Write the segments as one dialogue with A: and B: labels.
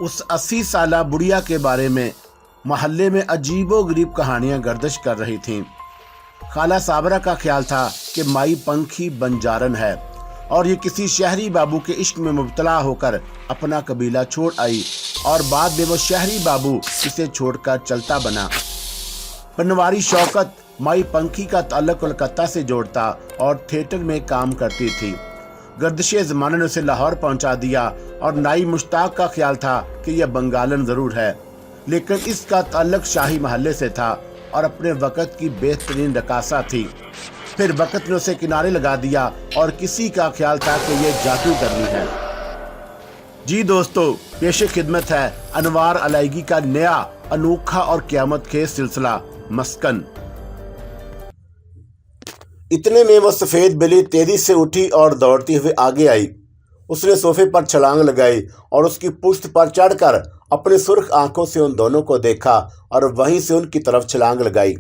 A: उस 80 साला बुढ़िया के बारे में मोहल्ले में अजीबोगरीब कहानियां गर्दिश कर रही थीं। खाला साबरा का ख्याल था कि माई पंखी बंजारन है और ये किसी शहरी बाबू के इश्क में मुब्तला होकर अपना कबीला छोड़ आई और बाद में वो शहरी बाबू इसे छोड़कर चलता बना। पनवारी शौकत माई पंखी का ताल्लुक कोलकाता से जोड़ता और थिएटर में काम करती थी। गर्दिशे ज़माने ने उसे लाहौर पहुंचा दिया और नाई मुश्ताक का ख्याल था कि यह बंगालन ज़रूर है, लेकिन इसका ताल्लुक शाही महल्ले से था और अपने वक़्त की बेहतरीन रकासा थी। फिर वक़्त ने उसे किनारे लगा दिया और किसी का ख्याल था कि यह जादूगरनी है। जी दोस्तों, पेशे खिदमत है अनवार अलाइगी का नया अनोखा और क़यामत खेज सिलसिला मस्कन।
B: इतने में वो सफ़ेद बिल्ली तेजी से उठी और दौड़ती हुई आगे आई। उसने सोफे पर छलांग लगाई और उसकी पुश्त पर चढ़कर अपने सुर्ख आंखों से उन दोनों को देखा और वहीं से उनकी तरफ छलांग लगाई।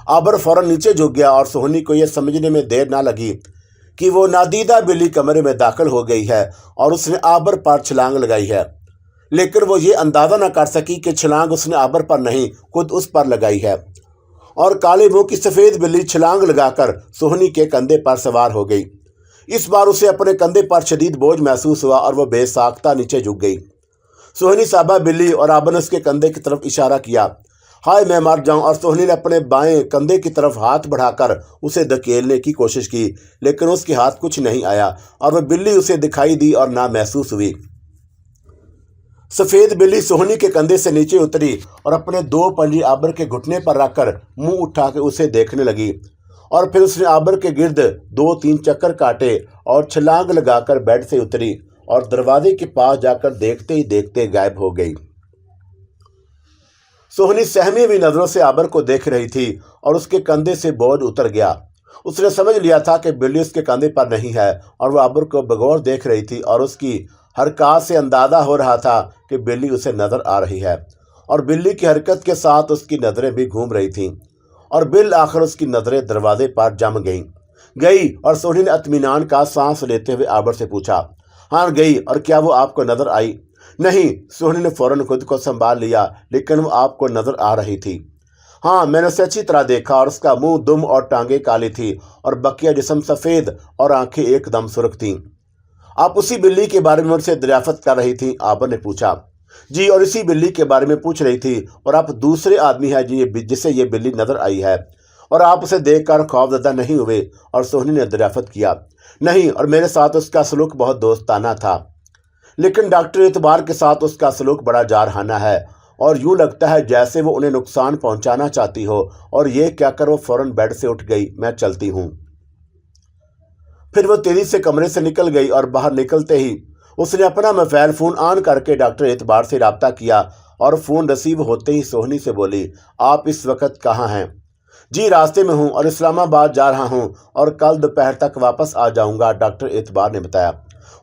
B: आबर फौरन नीचे झुक गया और सोहनी को यह समझने में देर ना लगी कि वो नादीदा बिल्ली कमरे में दाखिल हो गई है और उसने आबर पर छलांग लगाई है। लेकिन वो ये अंदाज़ा न कर सकी कि छलांग उसने आबर पर नहीं, खुद उस पर लगाई है। और काले मुंह की सफ़ेद बिल्ली छलांग लगाकर सोहनी के कंधे पर सवार हो गई। इस बार उसे अपने कंधे पर शदीद बोझ महसूस हुआ और वह बेसाख्ता नीचे झुक गई। सोहनी साबा बिल्ली और आबर ने उसके कंधे की तरफ इशारा किया। हाय मैं मर जाऊं। और सोहनी ने अपने बाएं कंधे की तरफ हाथ बढ़ाकर उसे धकेलने की कोशिश की, लेकिन उसके हाथ कुछ नहीं आया और वह बिल्ली उसे दिखाई दी और ना महसूस हुई। सफ़ेद बिल्ली सोहनी के कंधे से नीचे उतरी और अपने दो पंजे आबर के घुटने पर रखकर मुंह उठा के उसे देखने लगी और फिर उसने आबर के गिर्द 2-3 चक्कर काटे और छलांग लगाकर बेड से उतरी और दरवाजे के पास जाकर देखते ही देखते गायब हो गई। सोहनी सहमी हुई नजरों से आबर को देख रही थी और उसके कंधे से बोझ उतर गया। उसने समझ लिया था कि बिल्ली उसके कंधे पर नहीं है और वह आबर को बगौर देख रही थी और उसकी हरकत से अंदाजा हो रहा था कि बिल्ली उसे नजर आ रही है और बिल्ली की हरकत के साथ उसकी नज़रें भी घूम रही थीं और बिल आखिर उसकी नज़रें दरवाजे पर जम गई और सोहनी ने इत्मीनान का सांस लेते हुए आबर से पूछा, हाँ गई, और क्या वो आपको नजर आई? नहीं। सोहनी ने फौरन खुद को संभाल लिया, लेकिन वो आपको नजर आ रही थी। हाँ, मैंने उसे अच्छी तरह देखा और उसका मुंह, दुम और टांगे काली थी और बकिया जिस्म सफ़ेद और आंखें एकदम सुर्ख थीं। आप उसी बिल्ली के बारे में मुझसे दरियाफ्त कर रही थी? आबर ने पूछा। जी, और इसी बिल्ली के बारे में पूछ रही थी। और आप दूसरे आदमी हैं जिसे ये बिल्ली नजर आई है और आप उसे देखकर खौफजदा नहीं हुए? और सोहनी ने दरियाफ्त किया। नहीं, और मेरे साथ उसका सलूक बहुत दोस्ताना था, लेकिन डॉक्टर एतबार के साथ उसका सलूक बड़ा जारहाना है और यूँ लगता है जैसे वो उन्हें नुकसान पहुँचाना चाहती हो। और ये कहकर वो फौरन बेड से उठ गई। मैं चलती हूँ। फिर वो तेजी से कमरे से निकल गई और बाहर निकलते ही उसने अपना मोबाइल फ़ोन ऑन करके डॉक्टर एतबार से रब्ता किया और फ़ोन रिसीव होते ही सोहनी से बोली, आप इस वक्त कहाँ हैं? जी, रास्ते में हूँ और इस्लामाबाद जा रहा हूँ और कल दोपहर तक वापस आ जाऊँगा, डॉक्टर एतबार ने बताया।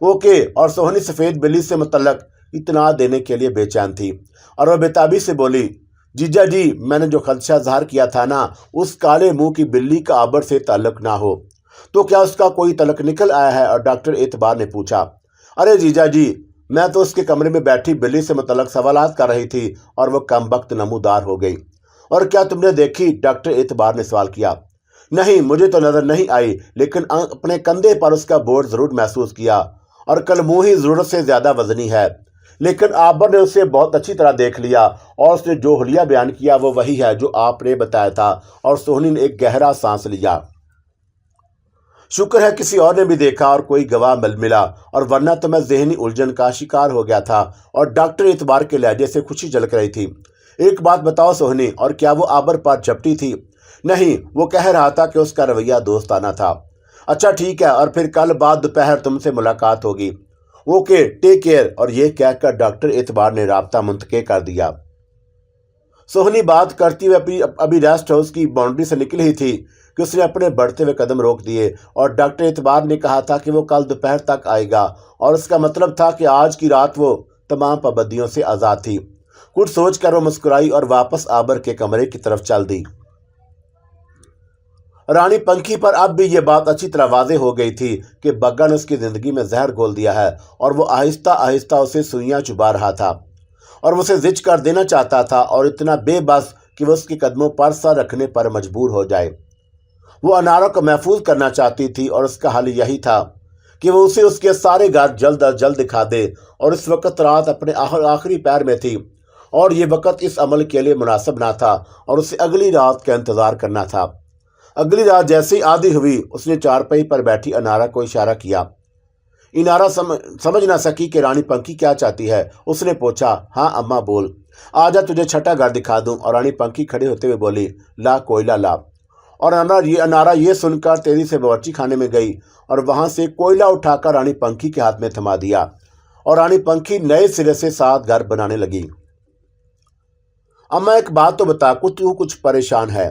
B: ओके। और सोहनी सफ़ेद बिल्ली से मुतल्लक इत्तला देने के लिए बेचैन थी और वह बेताबी से बोली, जीजा जी, मैंने जो खदशा ज़ाहिर किया था ना, उस काले मुँह की बिल्ली का आबर से ताल्लुक ना हो तो क्या उसका कोई तलक निकल आया है? और डॉक्टर एतबार ने पूछा। अरे जीजा जी, मैं तो उसके कमरे में बैठी बिल्ली से मुतल्लक सवालात कर रही थी और वह कमबख्त नमूदार हो गई। और क्या तुमने देखी? डॉक्टर एतबार ने सवाल किया। नहीं, मुझे तो नज़र नहीं आई, लेकिन अपने कंधे पर उसका बोझ ज़रूर महसूस किया और कलमूही ज़रूरत से ज़्यादा वजनी है। लेकिन आबर ने उसे बहुत अच्छी तरह देख लिया और उसने जो हुलिया बयान किया वो वही है जो आपने बताया था। और सोहनी ने एक गहरा सांस लिया। शुक्र है किसी और ने भी देखा और कोई गवाह मिला, और वरना तो मैं जहनी उलझन का शिकार हो गया था। और डॉक्टर एतबार के लहजे से खुशी झलक रही थी। एक बात बताओ सोहनी, और क्या वो आबर पर झपटी थी? नहीं, वो कह रहा था कि उसका रवैया दोस्ताना था। अच्छा ठीक है, और फिर कल बाद दोपहर तुमसे मुलाकात होगी। Okay, take care. और ये कहकर डॉक्टर एतबार ने राब्ता मुंतके कर दिया। सोहनी बात करती हुए अभी रेस्ट हाउस की बाउंड्री से निकली ही थी कि उसने अपने बढ़ते हुए कदम रोक दिए और डॉक्टर एतबार ने कहा था कि वो कल दोपहर तक आएगा और उसका मतलब था कि आज की रात वो तमाम पाबंदियों से आज़ाद थी। कुछ सोचकर वो मुस्कुराई और वापस आबर के कमरे की तरफ चल दी। रानी पंखी पर अब भी ये बात अच्छी तरह वाज़ेह हो गई थी कि बग्गा ने उसकी ज़िंदगी में जहर घोल दिया है और वो आहिस्ता आहिस्ता उसे सुइयां चुबा रहा था। और वो उसे जिच कर देना चाहता था और इतना बेबस कि वो उसके कदमों पर सर रखने पर मजबूर हो जाए। वो अनारा को महफूज करना चाहती थी और उसका हल यही था कि वो उसे उसके सारे घर जल्द अज जल्द दिखा दे। और इस वक्त रात अपने आखिरी पैर में थी और ये वक्त इस अमल के लिए मुनासिब ना था और उसे अगली रात का इंतजार करना था। अगली रात जैसे ही आधी हुई उसने चारपाई पर बैठी अनारा को इशारा किया। इनारा समझ ना सकी कि रानी पंखी क्या चाहती है। उसने पूछा, हाँ अम्मा बोल, आजा तुझे छठा घर दिखा दूं। और रानी पंखी खड़े होते हुए बोली, ला कोयला ला। और अनारा ये सुनकर तेजी से बावर्ची खाने में गई और वहां से कोयला उठाकर रानी पंखी के हाथ में थमा दिया और रानी पंखी नए सिरे से 7 घर बनाने लगी। अम्मा एक बात तो बता, तू कुछ परेशान है?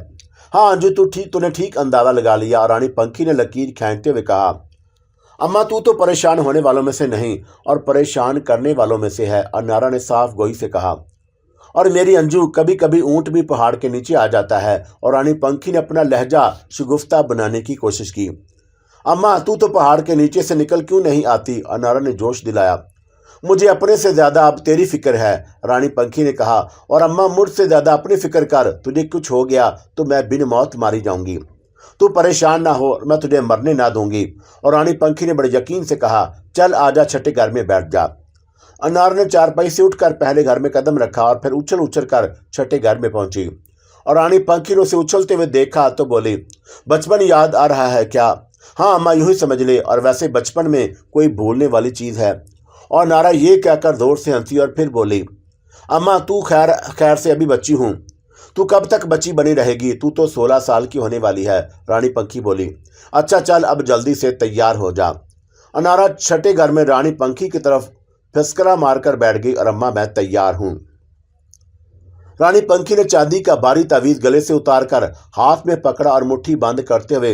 B: हाँ अंजू, तूने ठीक अंदाजा लगा लिया। और रानी पंखी ने लकीर खींचते हुए कहा, अम्मा तू तो परेशान होने वालों में से नहीं और परेशान करने वालों में से है। अनारा ने साफ गोई से कहा। और मेरी अंजू, कभी कभी ऊंट भी पहाड़ के नीचे आ जाता है। और रानी पंखी ने अपना लहजा शुगुफ्ता बनाने की कोशिश की। अम्मा तू तो पहाड़ के नीचे से निकल क्यों नहीं आती? अनारा ने जोश दिलाया। मुझे अपने से ज्यादा अब तेरी फिक्र है, रानी पंखी ने कहा। और अम्मा मुझसे ज्यादा अपनी फिक्र कर, तुझे कुछ हो गया तो मैं बिन मौत मारी जाऊंगी। तू परेशान ना हो, मैं तुझे मरने ना दूंगी। और रानी पंखी ने बड़े यकीन से कहा, चल आजा छठे घर में बैठ जा। अनार ने चारपाई से उठकर पहले घर में कदम रखा और फिर उछल उछल कर छठे घर में पहुंची। और रानी पंखी ने उसे उछलते हुए देखा तो बोली, बचपन याद आ रहा है क्या? हाँ अम्मा, यूं ही समझ ले, और वैसे बचपन में कोई भूलने वाली चीज है? और नारा ये कहकर जोर से हंसी और फिर बोली, अम्मा तू खैर से अभी बच्ची हूं, तू कब तक बच्ची बनी रहेगी? तू तो 16 साल की होने वाली है। रानी पंखी बोली, अच्छा चल अब जल्दी से तैयार हो जा। अनारा छठे घर में रानी पंखी की तरफ फिसकरा मारकर बैठ गई और अम्मा मैं तैयार हूं। रानी पंखी ने चांदी का भारी तावीज गले से उतारकर हाथ में पकड़ा और मुट्ठी बंद करते हुए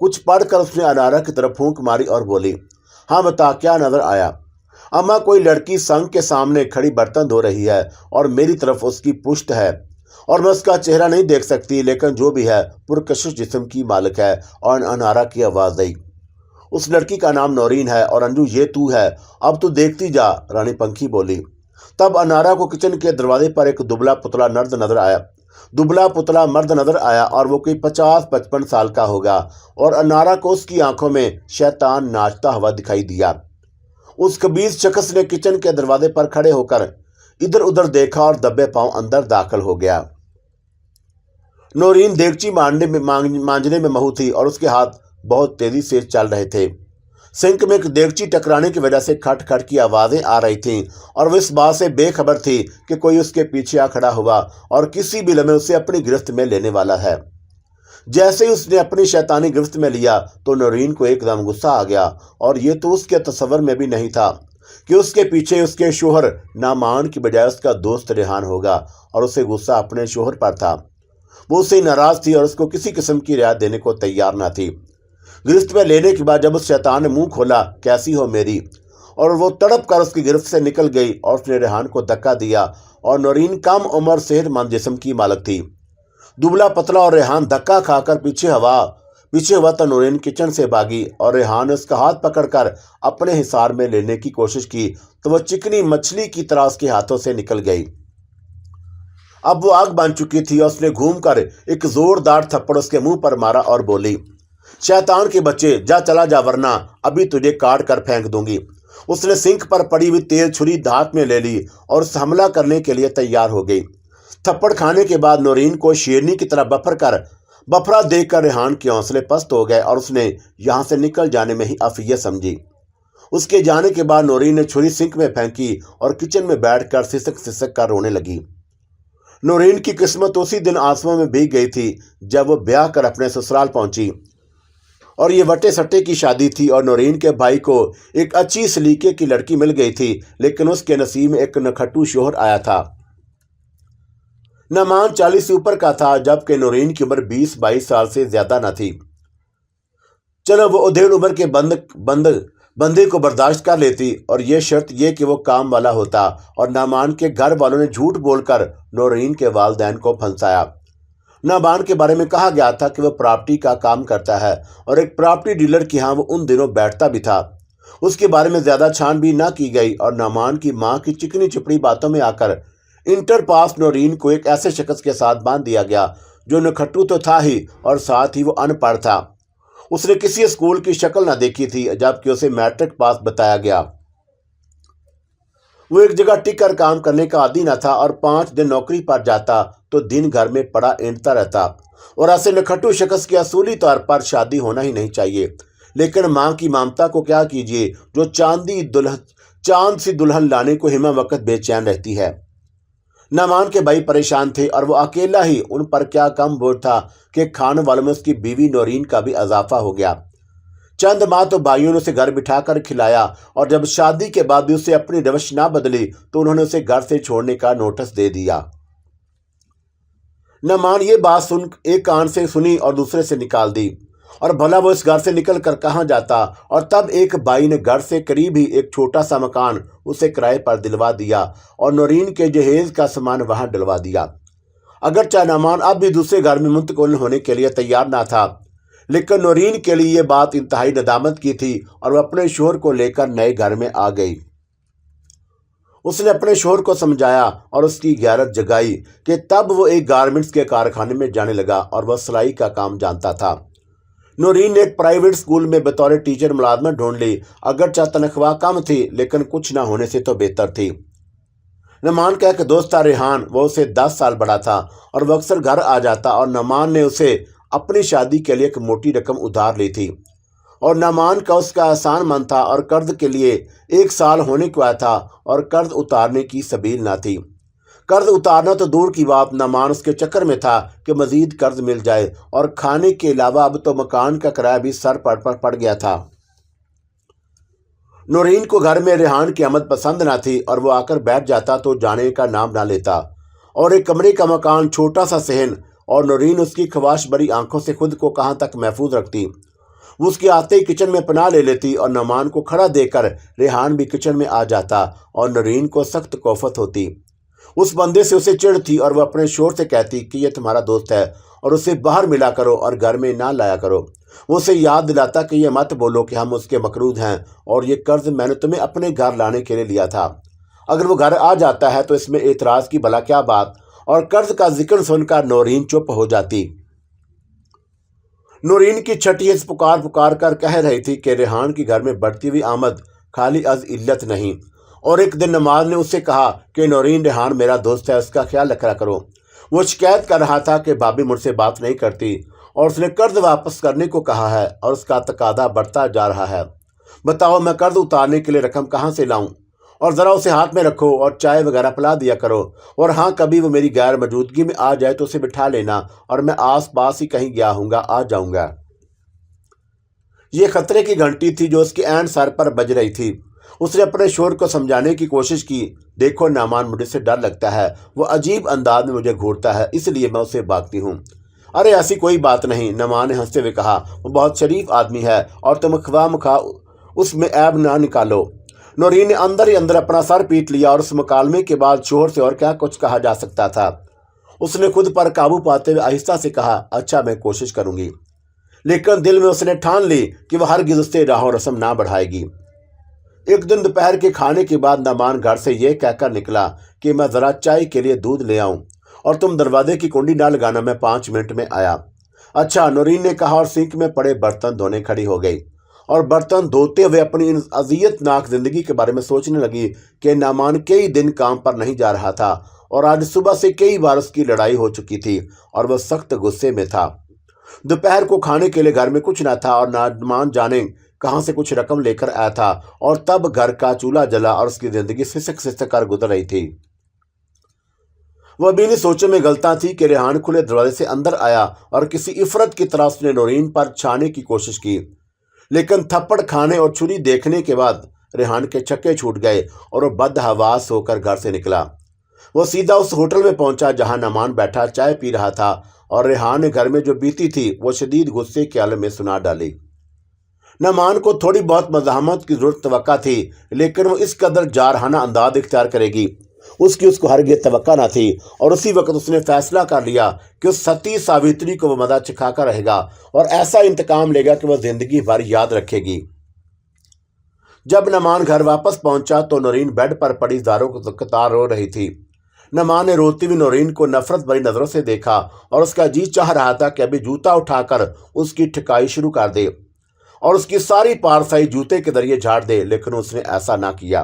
B: कुछ पढ़कर उसने अनारा की तरफ फूंक मारी और बोली, हाँ बता क्या नजर आया? अम्मा कोई लड़की संग के सामने खड़ी बर्तन धो रही है और मेरी तरफ उसकी पुश्त है और मैं उसका चेहरा नहीं देख सकती, लेकिन जो भी है पुरकशिश जिस्म की मालिक है। और अनारा की आवाज आई, उस लड़की का नाम नौरीन है और अंजू ये तू है, अब तू देखती जा। रानी पंखी बोली। तब अनारा को किचन के दरवाजे पर एक दुबला पुतला मर्द नजर आया और वो कोई 50-55 साल का होगा। और अनारा को उसकी आंखों में शैतान नाचता हुआ दिखाई दिया। उस खबीज शख्स ने किचन के दरवाजे पर खड़े होकर इधर उधर देखा और दबे पांव अंदर दाखिल हो गया। नौरीन देगची मांजने में महू थी और उसके हाथ बहुत तेजी से चल रहे थे। सिंक में एक देगची टकराने की वजह से खट खट की आवाजें आ रही थीं और वो इस बात से बेखबर थी कि कोई उसके पीछे आ खड़ा हुआ और किसी भी लम्हे उसे अपनी गिरफ्त में लेने वाला है। जैसे ही उसने अपनी शैतानी गिरफ्त में लिया तो नौरीन को एकदम गुस्सा आ गया और ये तो उसके तस्वर में भी नहीं था कि उसके पीछे उसके शोहर नामान की बजाय उसका दोस्त रेहान होगा। और उसे गुस्सा अपने शोहर पर था। वो उससे नाराज थी और उसको किसी किस्म की रियायत देने को तैयार ना थी। गिरफ्त में लेने के बाद जब उस शैतान ने मुंह खोला, कैसी हो मेरी, और वो तड़प कर उसकी गिरफ्त से निकल गई और उसने रेहान को धक्का दिया। और नौरीन कम उम्र सेहतमंद जिस्म की मालिक थी। दुबला पतला और रेहान धक्का खाकर पीछे हुआ तो नौरीन किचन से भागी और रेहान ने उसका हाथ पकड़कर अपने हिसार में लेने की कोशिश की तो वह चिकनी मछली की तरह उसके हाथों से निकल गई। अब वो आग बन चुकी थी और उसने घूमकर एक जोरदार थप्पड़ उसके मुंह पर मारा और बोली, शैतान के बच्चे, जा चला जा वरना अभी तुझे काट कर फेंक दूंगी। उसने सिंक पर पड़ी हुई तेज छुरी हाथ में ले ली और उस हमला करने के लिए तैयार हो गई। थप्पड़ खाने के बाद नौरीन को शेरनी की तरह बफरा देखकर रेहान के हौसले पस्त हो गए और उसने यहां से निकल जाने में ही अफियत समझी। उसके जाने के बाद नौरीन ने छुरी सिंक में फेंकी और किचन में बैठकर सिसक कर रोने लगी। नौरीन की किस्मत उसी दिन आंसुओं में भीग गई थी जब वो ब्याह कर अपने ससुराल पहुंची। और ये वटे सट्टे की शादी थी और नौरीन के भाई को एक अच्छी सलीके की लड़की मिल गई थी, लेकिन उसके नसीब में एक नखट्टू शोहर आया था। नमान 40 से ऊपर का था जबकि नौरीन की उम्र 20-22 साल से ज्यादा न थी। चलो वो उधेड़ उम्र के बंदे को बर्दाश्त कर लेती और ये शर्त ये कि वो काम वाला होता। और नामान के घर वालों ने झूठ बोलकर नौरीन के वालिदैन को फंसाया। नामान के बारे में कहा गया था कि वह प्रॉपर्टी का काम करता है और एक प्रॉपर्टी डीलर के यहाँ वो उन दिनों बैठता भी था। उसके बारे में ज्यादा छानबीन ना की गई और नामान की माँ की चिकनी चिपड़ी बातों में आकर इंटर पास नौरीन को एक ऐसे शख्स के साथ बांध दिया गया जो नखट्टू तो था ही और साथ ही वो अनपढ़ था। उसने किसी स्कूल की शक्ल ना देखी थी, जबकि उसे मैट्रिक पास बताया गया। वो एक जगह टिक कर काम करने का आदी न था और 5 दिन नौकरी पर जाता तो दिन घर में पड़ा ऐंठता रहता। और ऐसे नखट्टू शख्स की असूली तौर पर शादी होना ही नहीं चाहिए, लेकिन माँ की ममता को क्या कीजिए, जो चांद सी दुल्हन लाने को हिमा वक्त बेचैन रहती है। नमान के भाई परेशान थे और वो अकेला ही, उन पर क्या कम बोझ था कि खाने वालों में उसकी बीवी नौरीन का भी इजाफा हो गया। चंद माह तो भाइयों ने उसे घर बिठाकर खिलाया और जब शादी के बाद भी उसे अपनी रवश ना बदली तो उन्होंने उसे घर से छोड़ने का नोटिस दे दिया। नमान ये बात सुन एक कान से सुनी और दूसरे से निकाल दी, और भला वो इस घर से निकल कर कहाँ जाता। और तब एक भाई ने घर से करीब ही एक छोटा सा मकान उसे किराए पर दिलवा दिया और नौरीन के जहेज का सामान वहां डलवा दिया। अगरचे नमान अब भी दूसरे घर में मुंतकिल होने के लिए तैयार ना था, लेकिन नौरीन के लिए यह बात इंतहाई नदामत की थी और वह अपने शोहर को लेकर नए घर में आ गई। उसने अपने शोहर को समझाया और उसकी गैरत जगाई कि तब वो एक गारमेंट्स के कारखाने में जाने लगा और वह सिलाई का काम जानता था। नौरीन ने एक प्राइवेट स्कूल में बतौर टीचर मुलाजमत ढूंढ ली। अगरचे तनख्वाह कम थी, लेकिन कुछ ना होने से तो बेहतर थी। नमान का एक दोस्त था रेहान, वो उसे 10 साल बड़ा था और वह अक्सर घर आ जाता और नमान ने उसे अपनी शादी के लिए एक मोटी रकम उधार ली थी। और नमान का उसका एहसान मंद था और कर्ज के लिए 1 साल होने को आया था और कर्ज उतारने की सबील ना थी। कर्ज उतारना तो दूर की बात, नमान उसके चक्कर में था कि मजीद कर्ज मिल जाए, और खाने के अलावा अब तो मकान का किराया भी सर पर पड़ गया था। नौरीन को घर में रेहान की आमद पसंद ना थी और वो आकर बैठ जाता तो जाने का नाम ना लेता। और एक कमरे का मकान, छोटा सा सहन, और नौरीन उसकी ख्वाहिश भरी आंखों से खुद को कहाँ तक महफूज रखती। वो उसके आते ही किचन में पनाह ले लेती और नमान को खड़ा देकर रेहान भी किचन में आ जाता और नौरीन को सख्त कोफत होती। उस बंदे से उसे चिढ़ थी और वह अपने शोर से कहती कि यह तुम्हारा दोस्त है और उसे बाहर मिला करो और घर में ना लाया करो। वो उसे याद दिलाता कि यह मत बोलो कि हम उसके मकरूज हैं और ये कर्ज मैंने तुम्हें अपने घर लाने के लिए लिया था। अगर वो घर आ जाता है तो इसमें एतराज़ की भला क्या बात। और कर्ज का जिक्र सुनकर नौरीन चुप हो जाती। नौरीन की छठी पुकार पुकार कर कह रही थी कि रेहान की घर में बढ़ती हुई आमद खाली अज इल्लत नहीं। और एक दिन नमाज ने उससे कहा कि नौरीन, रेहान मेरा दोस्त है, उसका ख्याल रखा करो। वो शिकायत कर रहा था कि भाभी मुझसे बात नहीं करती और उसने कर्ज वापस करने को कहा है और उसका तकादा बढ़ता जा रहा है। बताओ मैं कर्ज उतारने के लिए रकम कहाँ से लाऊं? और ज़रा उसे हाथ में रखो और चाय वगैरह पिला दिया करो। और हाँ, कभी वो मेरी गैर मौजूदगी में आ जाए तो उसे बिठा लेना और मैं आस पास ही कहीं गया हूँगा, आ जाऊँगा। ये खतरे की घंटी थी जो उसके ऐन सर पर बज रही थी। उसने अपने शोर को समझाने की कोशिश की। देखो नामान, मुझे डर लगता है, वो अजीब अंदाज में मुझे घूरता है, इसलिए मैं उसे भागती हूँ। अरे ऐसी कोई बात नहीं, नमान ने हंसते हुए कहा। वो बहुत शरीफ आदमी है और तुम ख्वाह उसमें ऐब ना निकालो। नौरीन ने अंदर ही अंदर अपना सर पीट लिया और उस मुकालमे के बाद शोहर से और क्या कुछ कहा जा सकता था। उसने खुद पर काबू पाते हुए आहिस्ता से कहा, अच्छा मैं कोशिश करूंगी। लेकिन दिल में उसने ठान ली कि वह हरगिज़ उससे राहो रस्म ना बढ़ाएगी। एक दिन दोपहर के खाने के बाद नमान घर से यह कहकर निकला कि मैं ज़रा चाय के लिए दूध ले आऊं और तुम दरवाजे की कुंडी ना लगाना, मैं 5 मिनट में आया। अच्छा, नौरीन ने कहा और सिंक में पड़े बर्तन धोने खड़ी हो गई और बर्तन धोते हुए अपनी इन अजियतनाक जिंदगी के बारे में सोचने लगी कि नामान कई दिन काम पर नहीं जा रहा था और आज सुबह से कई बार उसकी लड़ाई हो चुकी थी और वह सख्त गुस्से में था। दोपहर को खाने के लिए घर में कुछ न था और नामान जाने कहाँ से कुछ रकम लेकर आया था और तब घर का चूल्हा जला और उसकी जिंदगी सिसक सिसक कर गुजर रही थी। वह भी नहीं सोचों में गलता थी कि रेहान खुले दरवाजे से अंदर आया और किसी इफरत की तरह उसने नौरीन पर छाने की कोशिश की, लेकिन थप्पड़ खाने और छुरी देखने के बाद रेहान के छक्के छूट गए और वह बदहवास होकर घर से निकला। वो सीधा उस होटल में पहुंचा जहां नमान बैठा चाय पी रहा था और रेहान ने घर में जो बीती थी वो शदीद गुस्से के आलम में सुना डाली। नमान को थोड़ी बहुत मज़ाहमत की जरूरत तवक्का थी, लेकिन वो इस कदर जारहाना अंदाज इख्तियार करेगी उसको हरगिज़ तवक्का न थी। और उसी वक्त उसने फैसला कर लिया कि उस सती सावित्री को वह मज़ा चखाकर रहेगा और ऐसा इंतकाम लेगा कि वह जिंदगी भर याद रखेगी। जब नमान घर वापस पहुंचा तो नौरीन बेड पर पड़ी ज़ारों को कतार रो रही थी। नमान ने रोती हुई नौरीन को नफरत भरी नजरों से देखा और उसका जी चाह रहा था कि अभी जूता उठाकर उसकी ठिकाई शुरू कर दे और उसकी सारी पारसाई जूते के जरिए झाड़ दे, लेकिन उसने ऐसा ना किया।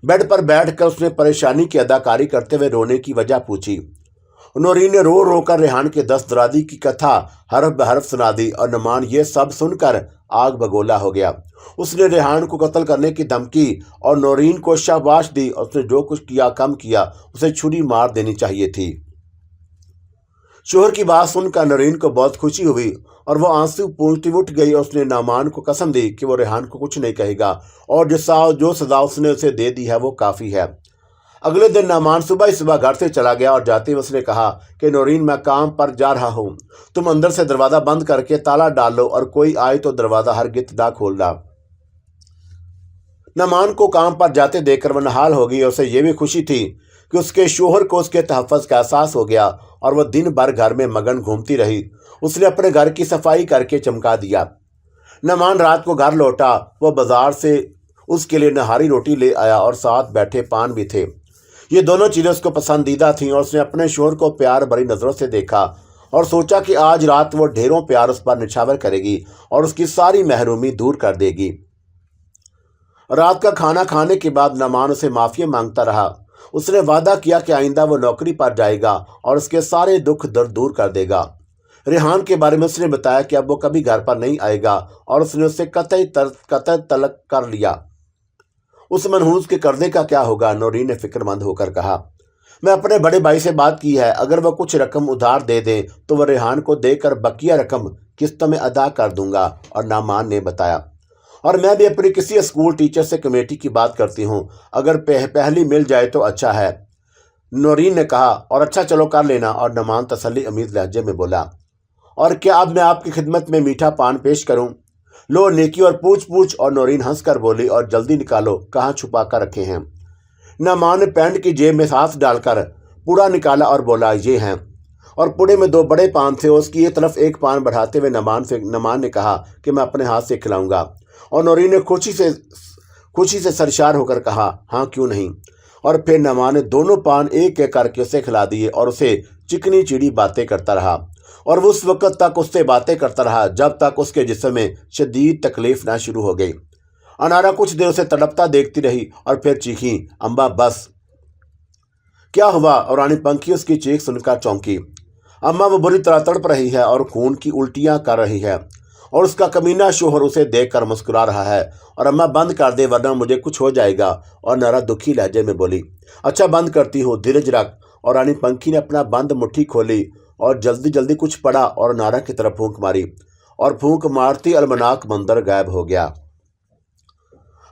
B: बेड पर बैठकर उसने परेशानी की अदाकारी करते हुए रोने की वजह पूछी। नौरीन ने रो रो कर रेहान के दस्तदराजी की कथा हरफ बहरफ सुना दी और नमान ये सब सुनकर आग बगोला हो गया। उसने रेहान को कत्ल करने की धमकी और नौरीन को शाबाश दी और उसने जो कुछ किया कम किया, उसे छुरी मार देनी चाहिए थी। शोहर की बात सुनकर नौरीन को बहुत खुशी हुई और वह आंसू पूंछती उठ गई और उसने नामान को कसम दी कि वो रेहान को कुछ नहीं कहेगा और जो सजा उसने उसे दे दी है वो काफ़ी है। अगले दिन नामान सुबह ही सुबह घर से चला गया और जाते ही उसने कहा कि नौरीन, मैं काम पर जा रहा हूँ, तुम अंदर से दरवाज़ा बंद करके ताला डाल लो और कोई आए तो दरवाज़ा हरगिज़ ना खोलना। नामान को काम पर जाते देखकर वह नहाल हो गई और उसे यह भी खुशी थी कि उसके शोहर को उसके तहफ़्फ़ुज़ का एहसास हो गया और वह दिन भर घर में मगन घूमती रही। उसने अपने घर की सफाई करके चमका दिया। नामान रात को घर लौटा। वह बाजार से उसके लिए नहारी रोटी ले आया और साथ बैठे पान भी थे। ये दोनों चीज़ें उसको पसंदीदा थीं और उसने अपने शोहर को प्यार भरी नज़रों से देखा और सोचा कि आज रात वो ढेरों प्यार उस पर निछावर करेगी और उसकी सारी महरूमी दूर कर देगी। रात का खाना खाने के बाद नामान उसे माफ़ी मांगता रहा। उसने वादा किया कि आइंदा वो नौकरी पर जाएगा और उसके सारे दुख दर्द दूर कर देगा। रेहान के बारे में उसने बताया कि अब वो कभी घर पर नहीं आएगा और उसने उससे कतई तलक कर लिया। उस मनहूस के कर्जे का क्या होगा? नौरीन ने फिक्रमंद होकर कहा। मैं अपने बड़े भाई से बात की है, अगर वह कुछ रकम उधार दे दें तो वह रेहान को देकर बकिया रकम किस्तों में अदा कर दूंगा। और नामान ने बताया, और मैं भी अपने किसी स्कूल टीचर से कमेटी की बात करती हूँ, अगर पहली मिल जाए तो अच्छा है। नौरीन ने कहा, और अच्छा चलो कर लेना। और नामान तसल्ली अमीज लहजे में बोला, और क्या अब मैं आपकी खिदमत में मीठा पान पेश करूं? लो नेकी और पूछ पूछ। और नौरीन हंसकर बोली, और जल्दी निकालो, कहाँ छुपा कर रखे हैं? नामान ने पैंट की जेब में हाथ डालकर पुड़ा निकाला और बोला, ये हैं। और पुड़े में 2 बड़े पान थे। उसकी एक तरफ एक पान बढ़ाते हुए नमान ने कहा कि मैं अपने हाथ से खिलाऊंगा। और नौरीन ने खुशी से सरशार होकर कहा, हाँ क्यों नहीं। और फिर नमान ने दोनों पान एक एक करके उसे खिला दिए और उसे चिकनी चिड़ी बातें करता रहा। और वो उस वक्त तक उससे बातें करता रहा जब तक उसके जिस्म में शदीद तकलीफ ना शुरू हो गई। अनारा कुछ देर उसे तड़पता देखती रही और फिर चीखी, अम्बा बस। क्या हुआ? और रानी पंखी उसकी चीख सुनकर चौंकी। अम्मा वो बुरी तरह तड़प रही है और खून की उल्टियां कर रही है और उसका कमीना शोहर उसे देखकर मुस्कुरा रहा है। और अम्मा बंद कर दे वरना मुझे कुछ हो जाएगा। और नारा दुखी लहजे में बोली, अच्छा बंद करती हो, धीरज रख। और रानी पंखी ने अपना बंद मुट्ठी खोली और जल्दी जल्दी कुछ पड़ा और नारा की तरफ फूंक मारी और फूंक मारती अलमनाक मंदिर गायब हो गया।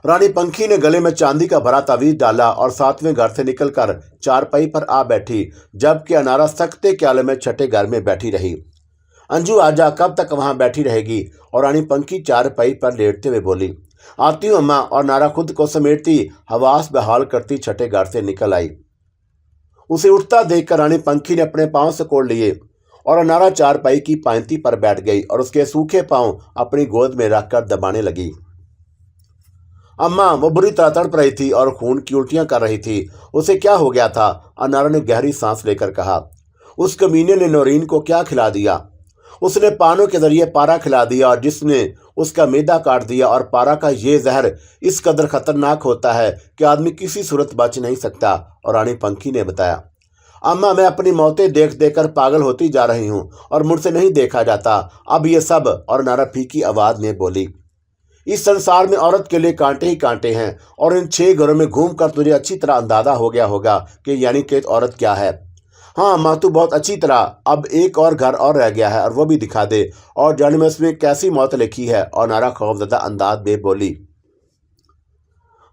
B: रानी पंखी ने गले में चांदी का भरा तावीज डाला और 7वें घर से निकलकर चारपाई पर आ बैठी, जबकि अनारा सख्ते क्याले में छठे घर में बैठी रही। अंजू आजा, कब तक वहां बैठी रहेगी? और रानी पंखी चारपाई पर लेटते हुए बोली, आती हूँ अम्मा। और नारा खुद को समेटती हवास बहाल करती छठे घर से निकल आई। उसे उठता देखकर रानी पंखी ने अपने पांव सिकोड़ लिए और अनारा चारपाई की पायंती पर बैठ गई और उसके सूखे पांव अपनी गोद में रखकर दबाने लगी। अम्मा वो बुरी तरह तड़प रही थी और खून की उल्टियां कर रही थी। उसे क्या हो गया था? अनारा ने गहरी सांस लेकर कहा। उस कमीने ने नौरीन को क्या खिला दिया? उसने पानों के जरिए पारा खिला दिया और जिसने उसका मैदा काट दिया। और पारा का ये जहर इस कदर खतरनाक होता है कि आदमी किसी सूरत बच नहीं सकता। और रानी पंखी ने बताया, अम्मा मैं अपनी मौतें देख देकर पागल होती जा रही हूँ और मुझसे नहीं देखा जाता अब ये सब। और नारा फीकी आवाज में बोली, इस संसार में औरत के लिए कांटे ही कांटे हैं और इन 6 घरों में घूमकर तुझे अच्छी तरह अंदाजा हो गया होगा कि यानी कि औरत क्या है। हाँ अम्मा तू बहुत अच्छी तरह। अब एक और घर और रह गया है और वो भी दिखा दे और जाने में उसमें कैसी मौत लिखी है। और नारा खौफजदा अंदाज में बोली,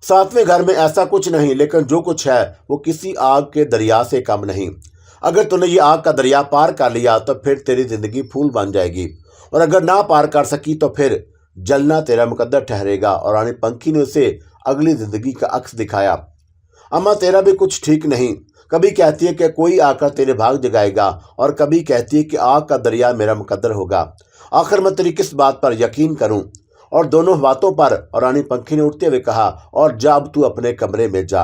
B: 7वें घर में ऐसा कुछ नहीं, लेकिन जो कुछ है वो किसी आग के दरिया से कम नहीं। अगर तूने ये आग का दरिया पार कर लिया तो फिर तेरी जिंदगी फूल बन जाएगी और अगर ना पार कर सकी तो फिर जलना तेरा मुकद्दर ठहरेगा। और रानी पंखी ने उसे अगली जिंदगी का अक्स दिखाया। अम्मा तेरा भी कुछ ठीक नहीं, कभी कहती है कि कोई आकर तेरे भाग जगाएगा और कभी कहती है कि आग का दरिया मेरा मुकद्दर होगा। आखिर मैं तेरी किस बात पर यकीन करूं? और दोनों बातों पर। और रानी पंखी ने उठते हुए कहा, और जा अब तू अपने कमरे में जा।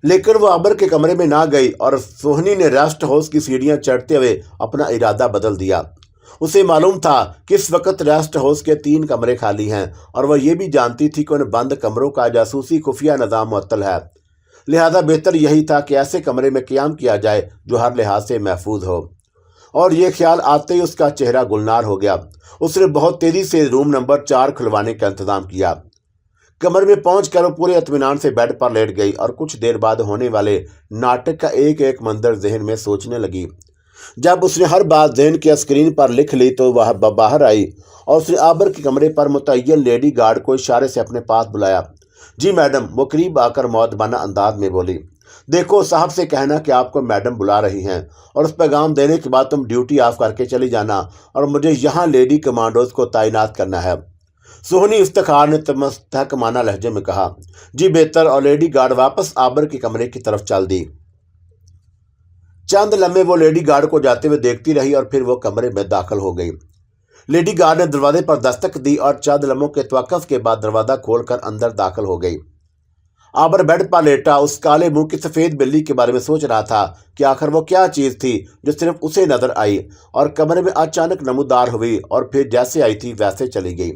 B: लेकिन वो आबर के कमरे में ना गई और सोहनी ने रेस्ट हाउस की सीढ़ियां चढ़ते हुए अपना इरादा बदल दिया। उसे मालूम था कि इस वक्त रेस्ट हाउस के 3 कमरे खाली हैं और वह ये भी जानती थी कि उन बंद कमरों का जासूसी खुफिया निज़ाम मुअत्तल है। लिहाजा बेहतर यही था कि ऐसे कमरे में क़याम किया जाए जो हर लिहाज से महफूज हो। और ये ख्याल आते ही उसका चेहरा गुलनार हो गया। उसने बहुत तेज़ी से रूम नंबर 4 खुलवाने का इंतज़ाम किया। कमरे में पहुंचकर वो पूरे इत्मीनान से बेड पर लेट गई और कुछ देर बाद होने वाले नाटक का एक एक मंजर जहन में सोचने लगी। जब उसने हर बात जहन की स्क्रीन पर लिख ली तो वह बाहर आई और उसने आबर के कमरे पर मुतय्यन लेडी गार्ड को इशारे से अपने पास बुलाया। जी मैडम, वो करीब आकर मौदबाना अंदाज में बोली। देखो, साहब से कहना कि आपको मैडम बुला रही हैं और उस पैगाम देने के बाद तुम ड्यूटी ऑफ करके चली जाना और मुझे यहाँ लेडी कमांडोज को तैनात करना है। सोहनी इफ्तिखार ने तहकमाना लहजे में कहा। जी बेहतर। और लेडी गार्ड वापस आबर के कमरे की तरफ चल दी। चंद लम्हे वो लेडी गार्ड को जाते हुए देखती रही और फिर वो कमरे में दाखिल हो गई। लेडी गार्ड ने दरवाजे पर दस्तक दी और चंद लम्हों के तवक्कुफ के बाद दरवाजा खोलकर अंदर दाखिल हो गई। आबर बेड पर लेटा उस काले मुंह की सफ़ेद बिल्ली के बारे में सोच रहा था कि आखिर वो क्या चीज़ थी जो सिर्फ उसे नजर आई और कमरे में अचानक नमूदार हुई और फिर जैसे आई थी वैसे चली गई।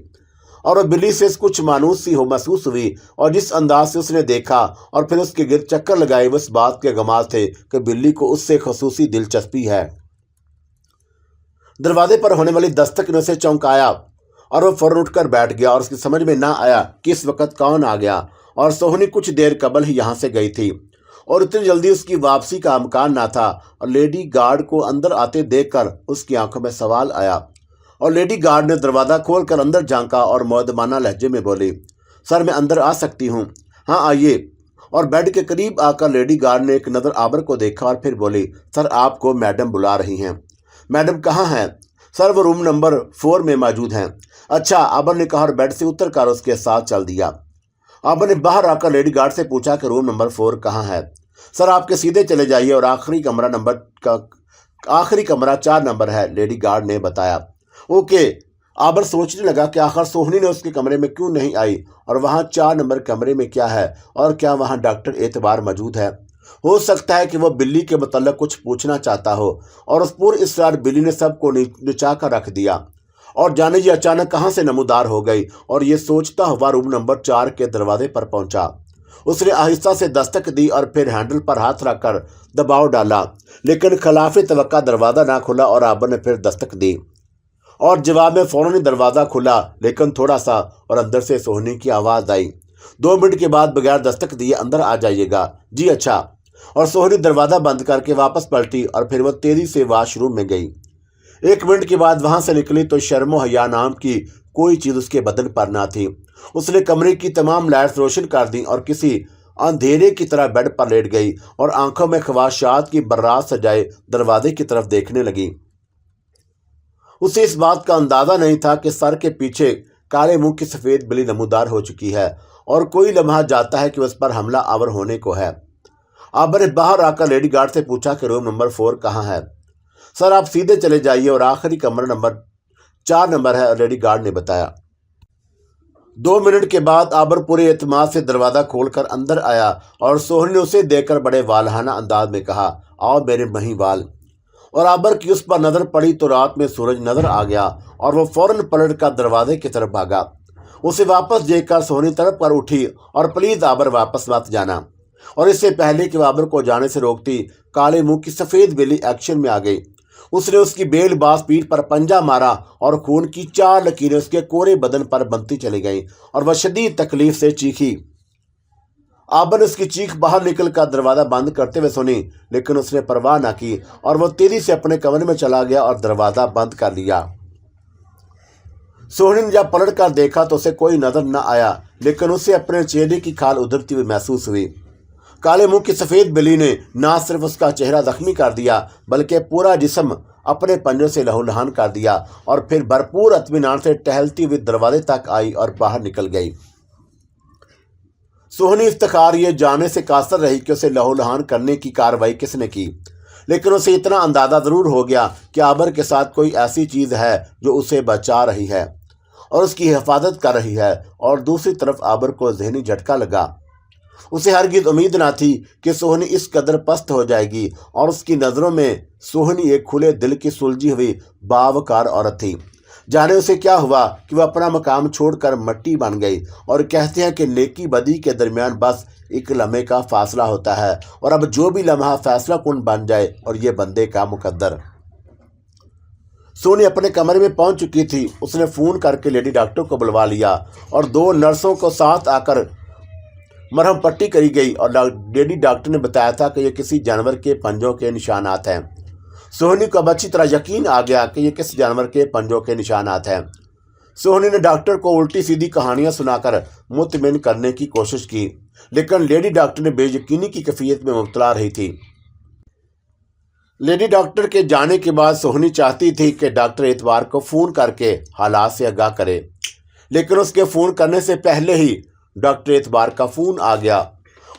B: और वह बिल्ली से कुछ मानूस सी हो महसूस हुई और जिस अंदाज से उसने देखा और फिर उसके गिर्द चक्कर लगाए वो इस बात के गमाज थे कि बिल्ली को उससे खसूसी दिलचस्पी है। दरवाजे पर होने वाली दस्तक ने उसे चौंकाया और वह फौरन उठकर बैठ गया और उसकी समझ में ना आया कि इस वक्त कौन आ गया। और सोहनी कुछ देर कबल ही यहाँ से गई थी और इतनी जल्दी उसकी वापसी का इम्कान ना था। और लेडी गार्ड को अंदर आते देखकर उसकी आंखों में सवाल आया और लेडी गार्ड ने दरवाज़ा खोलकर अंदर झांका और मौदमाना लहजे में बोली, सर मैं अंदर आ सकती हूँ? हाँ आइए। और बेड के करीब आकर लेडी गार्ड ने एक नज़र आबर को देखा और फिर बोली, सर आपको मैडम बुला रही हैं। मैडम कहाँ हैं? सर वो रूम नंबर 4 में मौजूद हैं। अच्छा, आबर ने कहा और बेड से उतर कर उसके साथ चल दिया। आबर ने बाहर आकर लेडी गार्ड से पूछा कि रूम नंबर 4 कहाँ है? सर आपके सीधे चले जाइए और आखिरी कमरा 4 नंबर है, लेडी गार्ड ने बताया। ओके। आबर सोचने लगा कि आखिर सोहनी ने उसके कमरे में क्यों नहीं आई और वहाँ 4 नंबर कमरे में क्या है और क्या वहाँ डॉक्टर एतबार मौजूद है। हो सकता है कि वह बिल्ली के मतलब कुछ पूछना चाहता हो और उस पूरे इसरार बिल्ली ने सबको निचा कर रख दिया और जाने ये अचानक कहाँ से नमूदार हो गई। और ये सोचता हुआ रूम नंबर 4 के दरवाजे पर पहुंचा। उसने आहिस्ता से दस्तक दी और फिर हैंडल पर हाथ रखकर दबाव डाला, लेकिन खिलाफ तवक्का दरवाज़ा ना खुला और आबर ने फिर दस्तक दी और जवाब में फौरन ही दरवाज़ा खुला, लेकिन थोड़ा सा, और अंदर से सोहनी की आवाज़ आई, 2 मिनट के बाद बगैर दस्तक दिए अंदर आ जाइएगा। जी अच्छा। और सोहनी दरवाज़ा बंद करके वापस पलटी और फिर वह तेज़ी से वाशरूम में गई। 1 मिनट के बाद वहाँ से निकली तो शर्म हया नाम की कोई चीज़ उसके बदन पर ना थी। उसने कमरे की तमाम लाइट्स रोशन कर दी और किसी अंधेरे की तरह बेड पर लेट गई और आंखों में ख्वाहिशात की बर्रात सजाए दरवाजे की तरफ देखने लगी। उसे इस बात का अंदाज़ा नहीं था कि सर के पीछे काले मुंह की सफ़ेद बिल्ली नमूदार हो चुकी है और कोई लम्हा जाता है कि उस पर हमला आवर होने को है। आबर ने बाहर आकर लेडी गार्ड से पूछा कि रूम नंबर 4 कहाँ है? सर आप सीधे चले जाइए और आखिरी कमरा नंबर 4 नंबर है, लेडी गार्ड ने बताया। 2 मिनट के बाद आबर पूरे एतमाद से दरवाज़ा खोलकर अंदर आया और सोहन ने उसे देखकर बड़े वालहाना अंदाज में कहा, आओ मेरे महीवाल। और आबर की उस पर नज़र पड़ी तो रात में सूरज नज़र आ गया और वह फौरन पलट कर दरवाजे की तरफ भागा। उसे वापस देखकर सोहनी तरफ पर उठी और प्लीज़ आबर वापस मत जाना। और इससे पहले कि वह आबर को जाने से रोकती, काले मुंह की सफ़ेद बिल्ली एक्शन में आ गई। उसने उसकी बेलबाज पीठ पर पंजा मारा और खून की 4 लकीरें उसके कोरे बदन पर बनती चली गईं और वह शदीद तकलीफ से चीखी। आबर ने उसकी चीख बाहर निकल कर दरवाज़ा बंद करते हुए सुनी, लेकिन उसने परवाह न की और वह तेज़ी से अपने कमरे में चला गया और दरवाज़ा बंद कर लिया। सोहनी ने जब पलट कर देखा तो उसे कोई नजर न आया, लेकिन उसे अपने चेहरे की खाल उधरती हुई महसूस हुई। काले मुंह की सफ़ेद बिल्ली ने न सिर्फ उसका चेहरा जख्मी कर दिया बल्कि पूरा जिस्म अपने पंजों से लहूलुहान कर दिया और फिर भरपूर इत्मीनान से टहलती हुई दरवाजे तक आई और बाहर निकल गई। सोहनी इफ्तिखार ये जानने से कासर रही कि उसे लहूलुहान करने की कार्रवाई किसने की, लेकिन उसे इतना अंदाज़ा ज़रूर हो गया कि आबर के साथ कोई ऐसी चीज़ है जो उसे बचा रही है और उसकी हिफाजत कर रही है। और दूसरी तरफ आबर को जहनी झटका लगा। उसे हरगिज उम्मीद ना थी कि सोहनी इस कदर पस्त हो जाएगी और उसकी नज़रों में सोहनी एक खुले दिल की सुलझी हुई बावकार औरत थी। जाने उसे क्या हुआ कि वह अपना मकाम छोड़कर मट्टी बन गई। और कहते हैं कि नेकी बदी के दरमियान बस एक लम्हे का फासला होता है, और अब जो भी लम्हा फैसला कुन बन जाए और ये बंदे का मुकद्दर। सोनी अपने कमरे में पहुंच चुकी थी। उसने फ़ोन करके लेडी डॉक्टर को बुलवा लिया और 2 नर्सों को साथ आकर मरहम पट्टी करी गई। और लेडी डॉक्टर ने बताया था कि ये किसी जानवर के पंजों के निशानात हैं। सोहनी को अब अच्छी तरह यकीन आ गया कि ये किस जानवर के पंजों के निशानात हैं। सोहनी ने डॉक्टर को उल्टी सीधी कहानियां सुनाकर मुतमिन करने की कोशिश की, लेकिन लेडी डॉक्टर ने बेयकीनी की कैफियत में मुब्तला रही थी। लेडी डॉक्टर के जाने के बाद सोहनी चाहती थी कि डॉक्टर एतबार को फ़ोन करके हालात से आगाह करे, लेकिन उसके फ़ोन करने से पहले ही डॉक्टर एतबार का फ़ोन आ गया।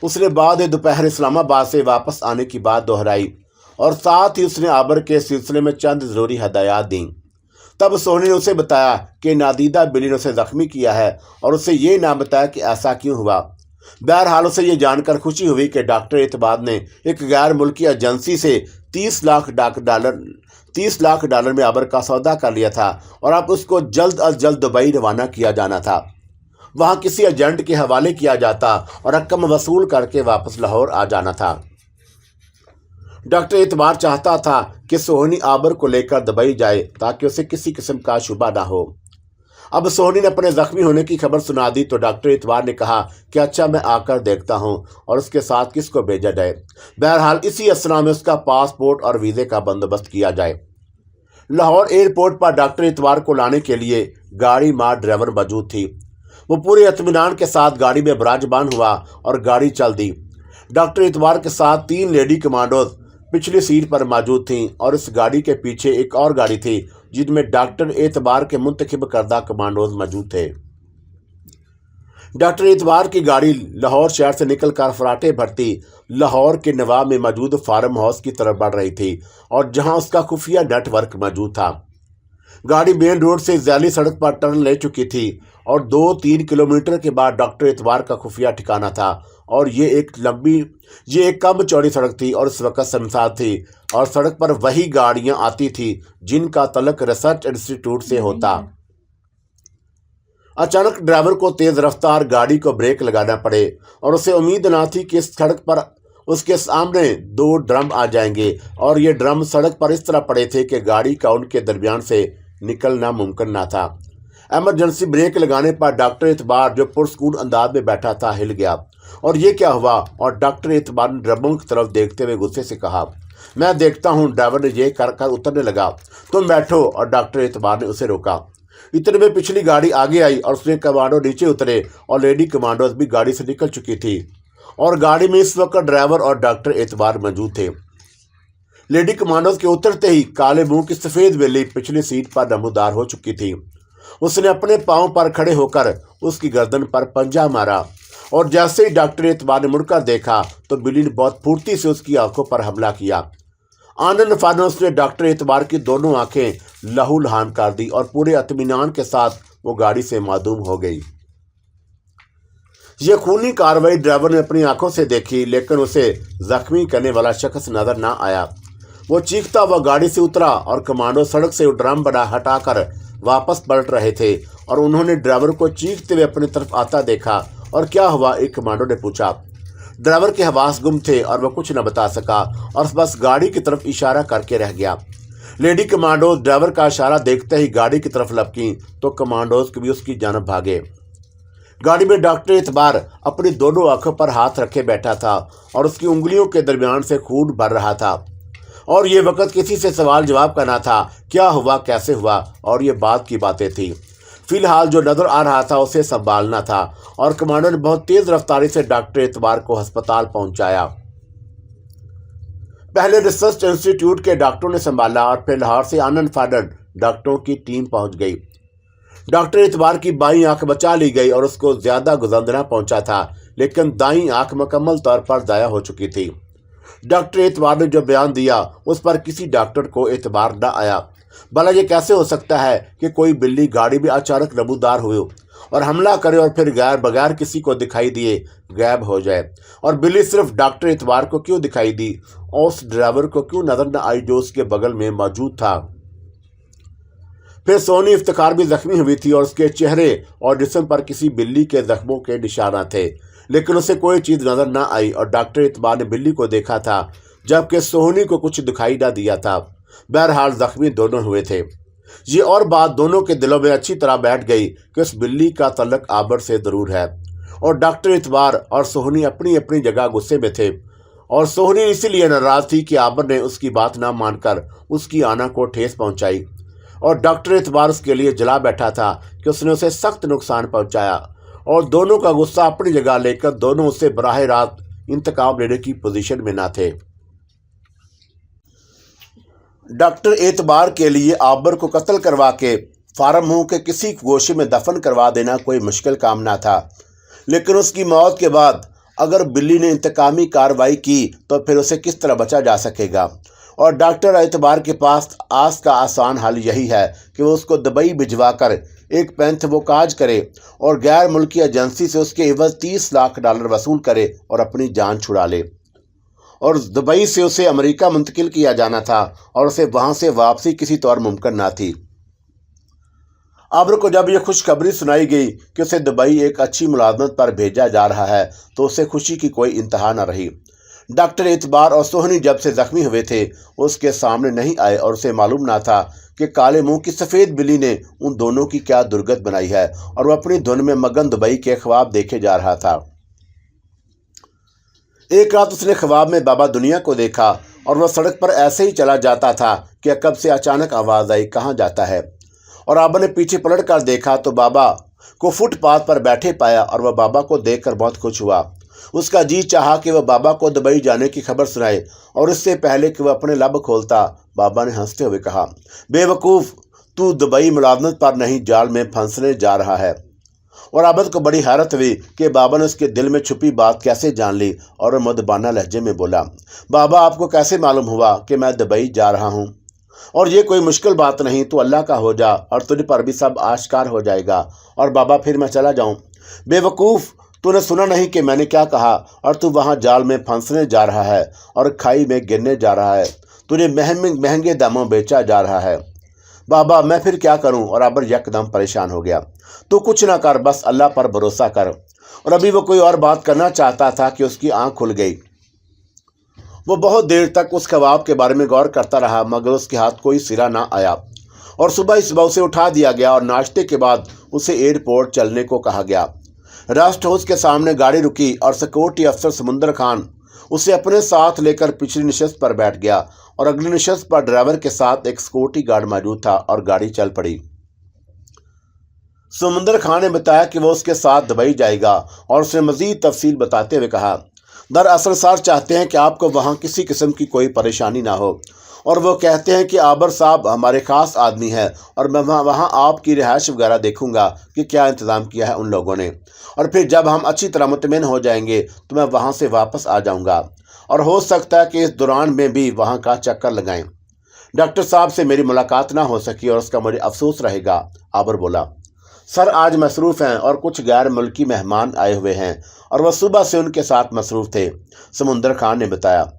B: उसने बाद दोपहर इस्लामाबाद से वापस आने की बात दोहराई और साथ ही उसने आबर के सिलसिले में चंद ज़रूरी हदायत दी। तब सोहनी ने उसे बताया कि नादीदा बिल्ली ने उसे ज़ख्मी किया है और उसे ये ना बताया कि ऐसा क्यों हुआ। बहरहाल उसे ये जानकर खुशी हुई कि डॉक्टर एतबार ने एक गैर मुल्की एजेंसी से 30 लाख डॉलर में आबर का सौदा कर लिया था और अब उसको जल्द अज जल्द दुबई रवाना किया जाना था। वहाँ किसी एजेंट के हवाले किया जाता और रकम वसूल करके वापस लाहौर आ जाना था। डॉक्टर एतबार चाहता था कि सोहनी आबर को लेकर दुबई जाए ताकि उसे किसी किस्म का शुबा ना हो। अब सोहनी ने अपने जख्मी होने की खबर सुना दी तो डॉक्टर एतबार ने कहा कि अच्छा मैं आकर देखता हूं और उसके साथ किसको भेजा जाए। बहरहाल इसी असना में उसका पासपोर्ट और वीज़े का बंदोबस्त किया जाए। लाहौर एयरपोर्ट पर डॉक्टर एतबार को लाने के लिए गाड़ी मार ड्राइवर मौजूद थी। वो पूरे इत्मीनान के साथ गाड़ी में बराजबान हुआ और गाड़ी चल दी। डॉक्टर एतबार के साथ 3 लेडी कमांडोज पिछली सीट पर मौजूद थीं और इस गाड़ी के पीछे एक और गाड़ी थी जिनमें डॉक्टर एतबार के मुंतखब करदा कमांडोज मौजूद थे। डॉक्टर एतबार की गाड़ी लाहौर शहर से निकलकर फराटे भरती लाहौर के नवाब में मौजूद फार्म हाउस की तरफ बढ़ रही थी और जहां उसका खुफिया नेटवर्क मौजूद था। गाड़ी मेन रोड से जैली सड़क पर टर्न ले चुकी थी और 2-3 किलोमीटर के बाद डॉक्टर एतबार का खुफिया ठिकाना था। और ये एक कम चौड़ी सड़क थी और इस वक्त सुनसान थी और सड़क पर वही गाड़ियां आती थी जिनका तल्लुक रिसर्च इंस्टीट्यूट से होता। अचानक ड्राइवर को तेज रफ्तार गाड़ी को ब्रेक लगाना पड़े और उसे उम्मीद ना थी कि इस सड़क पर उसके सामने 2 ड्रम आ जाएंगे और ये ड्रम सड़क पर इस तरह पड़े थे कि गाड़ी का उनके दरमियान से निकलना मुमकिन ना था। एमरजेंसी ब्रेक लगाने पर डॉक्टर एतबार जो पुरस्कून अंदाज में बैठा था हिल गया। और ये क्या हुआ? और डॉक्टर एतबार ने ड्रमों की तरफ देखते हुए गुस्से से कहा, मैं देखता हूँ। ड्राइवर ने ये कर उतरने लगा। तुम बैठो। और डॉक्टर एतबार ने उसे रोका। इतने में पिछली गाड़ी आगे आई और उसमें कमांडो नीचे उतरे और लेडी कमांडोज भी गाड़ी से निकल चुकी थी और गाड़ी में इस वक्त ड्राइवर और डॉक्टर एतबार मौजूद थे। लेडी कमांडोज के उतरते ही काले मुंह की सफ़ेद बिल्ली पिछली सीट पर नमूदार हो चुकी थी। उसने अपने पांव पर खड़े होकर उसकी गर्दन पर पंजा मारा और जैसे ही डॉक्टर एतबार ने मुड़कर देखा तो बिल्ली ने बहुत फुर्ती से उसकी आंखों पर हमला किया। आनंद फानन उसने डॉक्टर एतबार की दोनों आंखें लहू लहान कर दी और पूरे इत्मीनान के साथ वो गाड़ी से मादूम हो गई। ये खूनी कार्रवाई ड्राइवर ने अपनी आंखों से देखी, लेकिन उसे जख्मी करने वाला शख्स नजर ना आया। वो चीखता हुआ गाड़ी से उतरा और कमांडो सड़क से ड्रम बड़ा हटाकर वापस पलट रहे थे और उन्होंने ड्राइवर को चीखते हुए अपनी तरफ आता देखा। और क्या हुआ? एक कमांडो ने पूछा। ड्राइवर के हवास गुम थे और वह कुछ न बता सका और बस गाड़ी की तरफ इशारा करके रह गया। लेडी कमांडोज ड्राइवर का इशारा देखते ही गाड़ी की तरफ लपकी तो कमांडोज भी उसकी जानब भागे। गाड़ी में डॉक्टर एतबार अपनी दोनों आंखों पर हाथ रखे बैठा था और उसकी उंगलियों के दरमियान से खून भर रहा था। और ये वक्त किसी से सवाल जवाब का ना था। क्या हुआ, कैसे हुआ, और ये बात की बातें थी। फिलहाल जो नजर आ रहा था उसे संभालना था और कमांडो ने बहुत तेज रफ्तारी से डॉक्टर एतबार को अस्पताल पहुंचाया। पहले रिसर्च इंस्टीट्यूट के डॉक्टरों ने संभाला और फिर लाहौर से आनंद फानन डॉक्टरों की टीम पहुंच गई। डॉक्टर एतबार की बाईं आंख बचा ली गई और उसको ज्यादा गुजरना पहुंचा था, लेकिन दाईं आंख मुकम्मल तौर पर ज़ाया हो चुकी थी। डॉक्टर एतबार ने जो बयान दिया उस पर किसी डॉक्टर को एतबार न आया। भला ये कैसे हो सकता है कि कोई बिल्ली गाड़ी में अचानक नमूदार हुई और हमला करे और फिर बगैर किसी को दिखाई दिए गायब हो जाए। और बिल्ली सिर्फ डॉक्टर इतबार को क्यों दिखाई दी और उस ड्राइवर को क्यों नजर न आई जो उसके बगल में मौजूद था। फिर सोनी इफ्तिखार भी जख्मी हुई थी और उसके चेहरे और जिस्म पर किसी बिल्ली के जख्मों के निशाना थे, लेकिन उसे कोई चीज नजर न आई और डॉक्टर इतबार ने बिल्ली को देखा था जबकि सोनी को कुछ दिखाई न दिया था। बहरहाल जख्मी दोनों हुए थे। ये और बात दोनों के दिलों में अच्छी तरह बैठ गई कि उस बिल्ली का तल्लक आबर से जरूर है। और डॉक्टर इतबार और सोहनी अपनी अपनी जगह गुस्से में थे और सोहनी इसीलिए नाराज थी कि आबर ने उसकी बात ना मानकर उसकी आना को ठेस पहुंचाई और डॉक्टर इतबार उसके लिए जला बैठा था कि उसने उसे सख्त नुकसान पहुंचाया। और दोनों का गुस्सा अपनी जगह लेकर दोनों उससे बराह रास्त इंतकाम लेने की पोजीशन में ना थे। डॉक्टर एतबार के लिए आबर को कत्ल करवा के फार्म मुंह के किसी गोशे में दफन करवा देना कोई मुश्किल काम ना था, लेकिन उसकी मौत के बाद अगर बिल्ली ने इंतकामी कार्रवाई की तो फिर उसे किस तरह बचा जा सकेगा। और डॉक्टर एतबार के पास आज का आसान हल यही है कि वो उसको दुबई भिजवा कर एक पैंथवोकाज करे और गैर मुल्की एजेंसी से उसके एवज $30 लाख वसूल करे और अपनी जान छुड़ा ले। और दुबई से उसे अमेरिका मुंतकिल किया जाना था और उसे वहां से वापसी किसी तौर मुमकिन ना थी। आबर को जब यह खुशखबरी सुनाई गई कि उसे दुबई एक अच्छी मुलाजमत पर भेजा जा रहा है तो उसे खुशी की कोई इंतहा न रही। डॉक्टर एतबार और सोहनी जब से जख्मी हुए थे उसके सामने नहीं आए और उसे मालूम ना था कि काले मुंह की सफ़ेद बिल्ली ने उन दोनों की क्या दुर्गत बनाई है और वह अपनी धुन में मगन दुबई के ख्वाब देखे जा रहा था। एक रात उसने ख्वाब में बाबा दुनिया को देखा और वह सड़क पर ऐसे ही चला जाता था कि कब से अचानक आवाज़ आई, कहाँ जाता है। और आबर ने पीछे पलट कर देखा तो बाबा को फुटपाथ पर बैठे पाया और वह बाबा को देखकर बहुत खुश हुआ। उसका जी चाहा कि वह बाबा को दुबई जाने की खबर सुनाए और इससे पहले कि वह अपने लब खोलता बाबा ने हंसते हुए कहा, बेवकूफ़, तू दुबई मुलाजमत पर नहीं जाल में फंसने जा रहा है। और आबर को बड़ी हैरत हुई कि बाबा ने उसके दिल में छुपी बात कैसे जान ली और वह मदबाना लहजे में बोला, बाबा आपको कैसे मालूम हुआ कि मैं दुबई जा रहा हूँ? और ये कोई मुश्किल बात नहीं, तू अल्लाह का हो जा और तुझ पर भी सब आश्कार हो जाएगा। और बाबा फिर मैं चला जाऊँ? बेवकूफ़, तूने सुना नहीं कि मैंने क्या कहा? और तू वहाँ जाल में फंसने जा रहा है और खाई में गिरने जा रहा है, तुझे महंगे दामों बेचा जा रहा है। बाबा मैं फिर क्या करूं? और आबर यकदम परेशान हो गया। तू कुछ ना कर, बस अल्लाह पर भरोसा कर। और अभी वो कोई और बात करना चाहता था कि उसकी आंख खुल गई। वो बहुत देर तक उस ख्वाब के बारे में गौर करता रहा मगर उसके हाथ कोई सिरा ना आया। और सुबह उसे उठा दिया गया और नाश्ते के बाद उसे एयरपोर्ट चलने को कहा गया। रेस्ट हाउस के सामने गाड़ी रुकी और सिक्योरिटी अफसर समुंदर खान उसे अपने साथ लेकर पिछली नशस्त पर बैठ गया और अगली नशस्त पर ड्राइवर के साथ एक सिक्योरिटी गार्ड मौजूद था और गाड़ी चल पड़ी। समुंदर खान ने बताया कि वो उसके साथ दुबई जाएगा और उसने मजीद तफसील बताते हुए कहा, दरअसल सर चाहते हैं कि आपको वहाँ किसी किस्म की कोई परेशानी ना हो और वो कहते हैं कि आबर साहब हमारे ख़ास आदमी हैं और मैं वहाँ आपकी रिहाइश वगैरह देखूंगा कि क्या इंतज़ाम किया है उन लोगों ने। और फिर जब हम अच्छी तरह मुतमिन हो जाएंगे तो मैं वहाँ से वापस आ जाऊँगा और हो सकता है कि इस दौरान में भी वहाँ का चक्कर लगाएं। डॉक्टर साहब से मेरी मुलाकात ना हो सकी और उसका मुझे अफसोस रहेगा। आबर बोला, सर आज मसरूफ़ हैं और कुछ गैर मुल्की मेहमान आए हुए हैं और वह सुबह से उनके साथ मसरूफ़ थे, समुंदर खान ने बताया।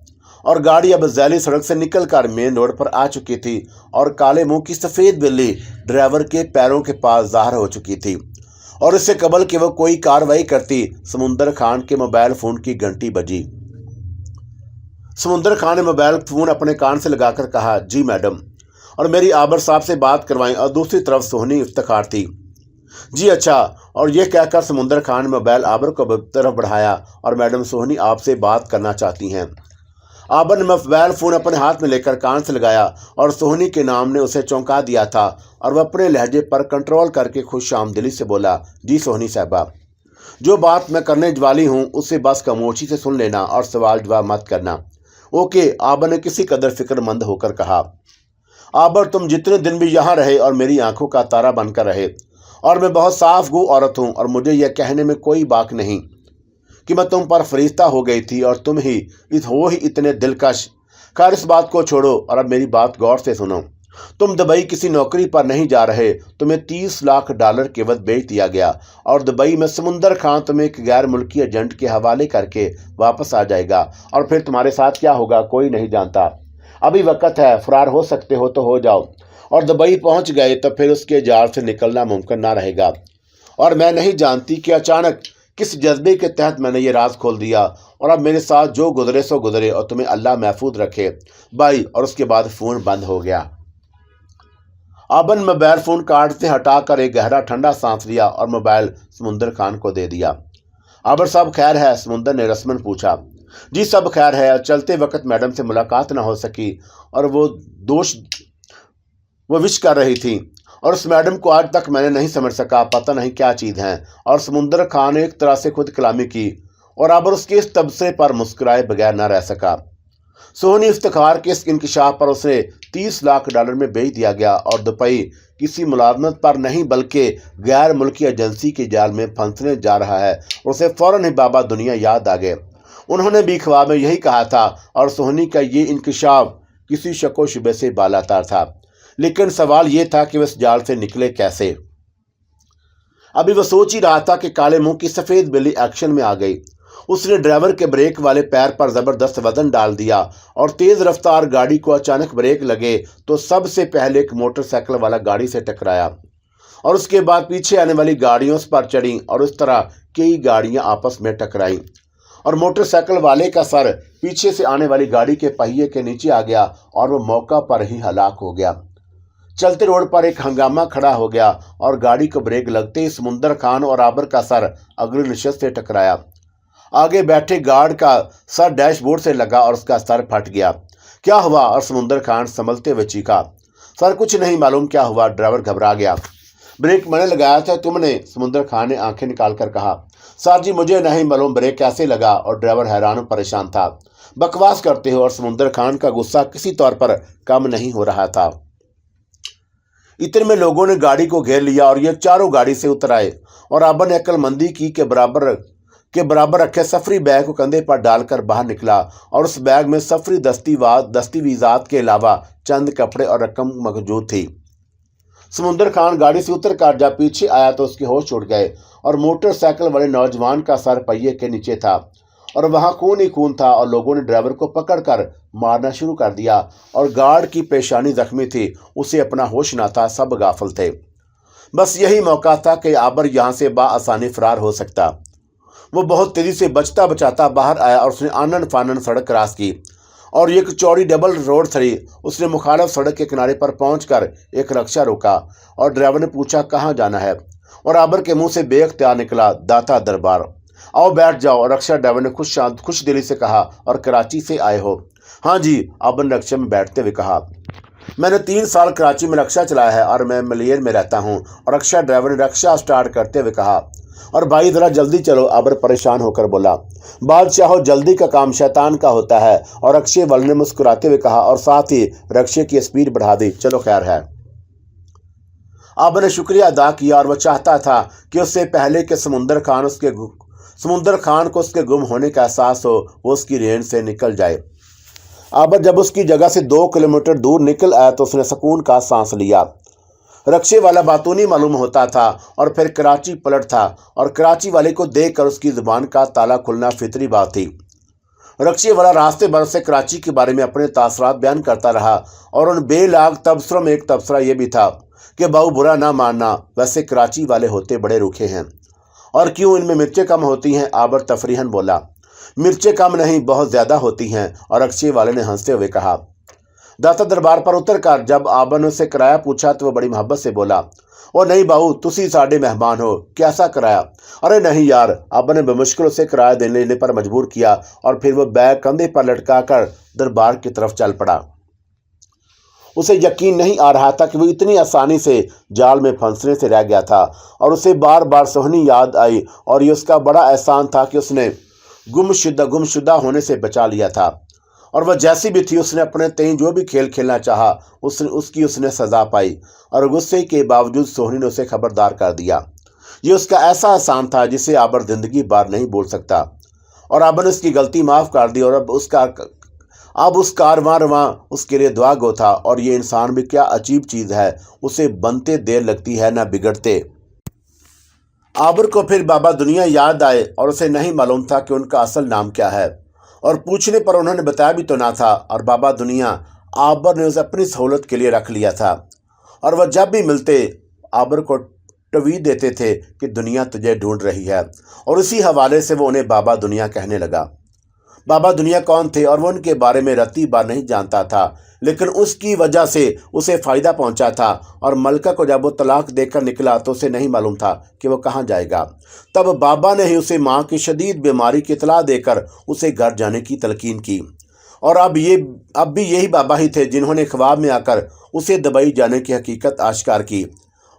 B: और गाड़ी अब जैली सड़क से निकलकर मेन रोड पर आ चुकी थी और काले मुंह की सफ़ेद बिल्ली ड्राइवर के पैरों के पास ज़ाहिर हो चुकी थी। और इससे कबल कि वह कोई कार्रवाई करती समुंदर खान के मोबाइल फ़ोन की घंटी बजी। समुंदर खान ने मोबाइल फ़ोन अपने कान से लगाकर कहा, जी मैडम, और मेरी आबर साहब से बात करवाएं। और दूसरी तरफ सोहनी इफ्तिखार थी। जी अच्छा। और यह कहकर समुंदर खान ने मोबाइल आबर को तरफ बढ़ाया और मैडम सोहनी आपसे बात करना चाहती हैं। आबर ने मोबाइल फ़ोन अपने हाथ में लेकर कान से लगाया और सोहनी के नाम ने उसे चौंका दिया था और वह अपने लहजे पर कंट्रोल करके खुश आमदिली से बोला, जी सोहनी साहबा, जो बात मैं करने वाली हूँ उससे बस खामोशी से सुन लेना और सवाल जवाब मत करना। ओके, आबर ने किसी कदर फिक्रमंद होकर कहा। आबर तुम जितने दिन भी यहाँ रहे और मेरी आंखों का तारा बनकर रहे और मैं बहुत साफ गो औरत हूँ और मुझे यह कहने में कोई बाक नहीं कि मैं तुम पर फरिश्ता हो गई थी और तुम ही इतने दिलकश। खैर इस बात को छोड़ो और अब मेरी बात गौर से सुनो। तुम दुबई किसी नौकरी पर नहीं जा रहे, तुम्हें $30 लाख के एवज बेच दिया गया और दुबई में समुंदर खान तुम्हें एक गैर मुल्की एजेंट के हवाले करके वापस आ जाएगा और फिर तुम्हारे साथ क्या होगा कोई नहीं जानता। अभी वक्त है, फरार हो सकते हो तो हो जाओ, और दुबई पहुंच गए तो फिर उसके जाल से निकलना मुमकिन ना रहेगा। और मैं नहीं जानती कि अचानक किस जज्बे के तहत मैंने ये राज खोल दिया, और अब मेरे साथ जो गुजरे सो गुजरे और तुम्हें अल्लाह महफूज रखे भाई। और उसके बाद फ़ोन बंद हो गया। आबन मोबाइल फ़ोन कार्ड से हटाकर एक गहरा ठंडा सांस लिया और मोबाइल समुंदर खान को दे दिया। आबर साहब खैर है? समुंदर ने रस्मन पूछा। जी सब खैर है, चलते वक्त मैडम से मुलाकात ना हो सकी और वो विश कर रही थी, और उस मैडम को आज तक मैंने नहीं समझ सका, पता नहीं क्या चीज़ है। और समुंदर खान ने एक तरह से खुद कलामी की और आबर उसके इस तबसरे पर मुस्कुराए बगैर न रह सका। सोहनी इफ्तिखार के इस इंकशाफ पर उसे $30 लाख में बेच दिया गया और दुबई किसी मुलाजमत पर नहीं बल्कि गैर मुल्की एजेंसी के जाल में फंसने जा रहा है। उसे फ़ौरन ही बाबा दुनिया याद आ गए। उन्होंने भी ख्वाब में यही कहा था और सोहनी का ये इंकशाफ किसी शक व शुबे से बालातर था। लेकिन सवाल ये था कि वह इस जाल से निकले कैसे। अभी वह सोच ही रहा था कि काले मुंह की सफ़ेद बिल्ली एक्शन में आ गई। उसने ड्राइवर के ब्रेक वाले पैर पर ज़बरदस्त वजन डाल दिया और तेज़ रफ्तार गाड़ी को अचानक ब्रेक लगे तो सबसे पहले एक मोटरसाइकिल वाला गाड़ी से टकराया और उसके बाद पीछे आने वाली गाड़ियों उस पर चढ़ीं और उस तरह कई गाड़ियां आपस में टकराईं और मोटरसाइकिल वाले का सर पीछे से आने वाली गाड़ी के पहिए के नीचे आ गया और वह मौका पर ही हलाक हो गया। चलते रोड पर एक हंगामा खड़ा हो गया और गाड़ी को ब्रेक लगते ही समुंदर खान और आबर का सर अग्रिम नशिस्त से टकराया। आगे बैठे गार्ड का सर डैशबोर्ड से लगा और उसका सर फट गया। क्या हुआ? और समुंदर खान संभलते हुए चीखा। सर कुछ नहीं मालूम क्या हुआ, ड्राइवर घबरा गया। ब्रेक मैंने लगाया था तुमने? समुंदर खान ने आंखें निकाल कर कहा। सर जी मुझे नहीं मालूम ब्रेक कैसे लगा। और ड्राइवर हैरान परेशान था। बकवास करते हो। और समुंदर खान का गुस्सा किसी तौर पर कम नहीं हो रहा था। इतने में लोगों ने गाड़ी को घेर लिया और ये चारों गाड़ी से उतर आए और आबन ने अक्लमंदी की के बराबर रखे सफरी बैग को कंधे पर डालकर बाहर निकला और उस बैग में सफरी दस्तावेज़ात के अलावा चंद कपड़े और रकम मौजूद थी। समुंदर खान गाड़ी से उतर कर जब पीछे आया तो उसके होश उड़ गए और मोटरसाइकिल वाले नौजवान का सर पहिए के नीचे था और वहां खून ही खून था और लोगों ने ड्राइवर को पकड़कर मारना शुरू कर दिया और गार्ड की पेशानी जख्मी थी, उसे अपना होश न था, सब गाफिल थे। बस यही मौका था कि आबर यहाँ से बाआसानी फरार हो सकता। वो बहुत तेजी से बचता बचाता बाहर आया और उसने आनन फानन सड़क क्रॉस की और एक चौड़ी डबल रोड थी। उसने मुखालफ सड़क के किनारे पर पहुंचकर एक रक्षा रोका और ड्राइवर ने पूछा कहाँ जाना है और आबर के मुंह से बेख्तियार निकला दाता दरबार। आओ बैठ जाओ। और रक्षा ड्राइवर ने खुश दिली से कहा। और कराची से आए हो? हाँ जी। आबर ने रक्षा में बैठते हुए कहा। मैंने 3 साल कराची में रक्षा चलाया है और मैं मलियर में रहता हूँ। और रक्षा ड्राइवर ने रक्षा स्टार्ट करते हुए कहा। और भाई ज़रा जल्दी चलो। आबर परेशान होकर बोला। बादशाह जल्दी का काम शैतान का होता है। और रक्षे वाले ने मुस्कुराते हुए कहा और साथ ही रक्षे की स्पीड बढ़ा दी। चलो खैर है। आबर ने शुक्रिया अदा किया और वह चाहता था कि उससे पहले कि समुंदर खान को उसके गुम होने का एहसास हो वो उसकी रेंज से निकल जाए। आबर जब उसकी जगह से 2 किलोमीटर दूर निकल आया तो उसने सुकून का सांस लिया। रक्षे वाला बातूनी मालूम होता था और फिर कराची पलट था और कराची वाले को देखकर उसकी जुबान का ताला खुलना फितरी बात थी। रक्षे वाला रास्ते भर से कराची के बारे में अपने तासरात बयान करता रहा और उन बेलाग तबसरों में एक तबसरा यह भी था कि बाऊ बुरा ना मानना, वैसे कराची वाले होते बड़े रूखे हैं। और क्यों, इनमें मिर्चें कम होती हैं? आबर तफरीहन बोला। मिर्चें कम नहीं, बहुत ज़्यादा होती हैं। और रक्षे वाले ने हंसते हुए कहा। दाता दरबार पर उतरकर जब आबर ने उससे किराया पूछा तो वह बड़ी मोहब्बत से बोला, ओ नहीं बाऊ, तुसी साढ़े मेहमान हो, कैसा किराया? अरे नहीं यार। आबर ने बेमुश्किल उसे किराया देने पर मजबूर किया और फिर वह बैग कंधे पर लटकाकर दरबार की तरफ चल पड़ा। उसे यकीन नहीं आ रहा था कि वो इतनी आसानी से जाल में फंसने से रह गया था और उसे बार बार सोहनी याद आई और ये उसका बड़ा एहसान था कि उसने गुमशुदा होने से बचा लिया था। और वह जैसी भी थी उसने अपने तय जो भी खेल खेलना चाहा उसकी सज़ा पाई और गुस्से के बावजूद सोहनी ने उसे खबरदार कर दिया। ये उसका ऐसा एहसान था जिसे आबर जिंदगी भर नहीं बोल सकता। और आबर ने उसकी गलती माफ़ कर दी और अब उस कारवां रवां उसके लिए दुआ गो था। और ये इंसान भी क्या अजीब चीज़ है, उसे बनते देर लगती है ना बिगड़ते। आबर को फिर बाबा दुनिया याद आए और उसे नहीं मालूम था कि उनका असल नाम क्या है, और पूछने पर उन्होंने बताया भी तो ना था। और बाबा दुनिया आबर ने उसे अपनी सहूलत के लिए रख लिया था, और वह जब भी मिलते आबर को टवीट देते थे कि दुनिया तुझे ढूंढ रही है, और उसी हवाले से वो उन्हें बाबा दुनिया कहने लगा। बाबा दुनिया कौन थे और वो उनके बारे में रत्ती बार नहीं जानता था, लेकिन उसकी वजह से उसे फ़ायदा पहुंचा था। और मलका को जब वो तलाक देकर निकला तो उसे नहीं मालूम था कि वो कहाँ जाएगा। तब बाबा ने ही उसे माँ की शदीद बीमारी की इतला देकर उसे घर जाने की तलकीन की। और अब भी यही बाबा ही थे जिन्होंने ख्वाब में आकर उसे दुबई जाने की हकीकत आश्कार की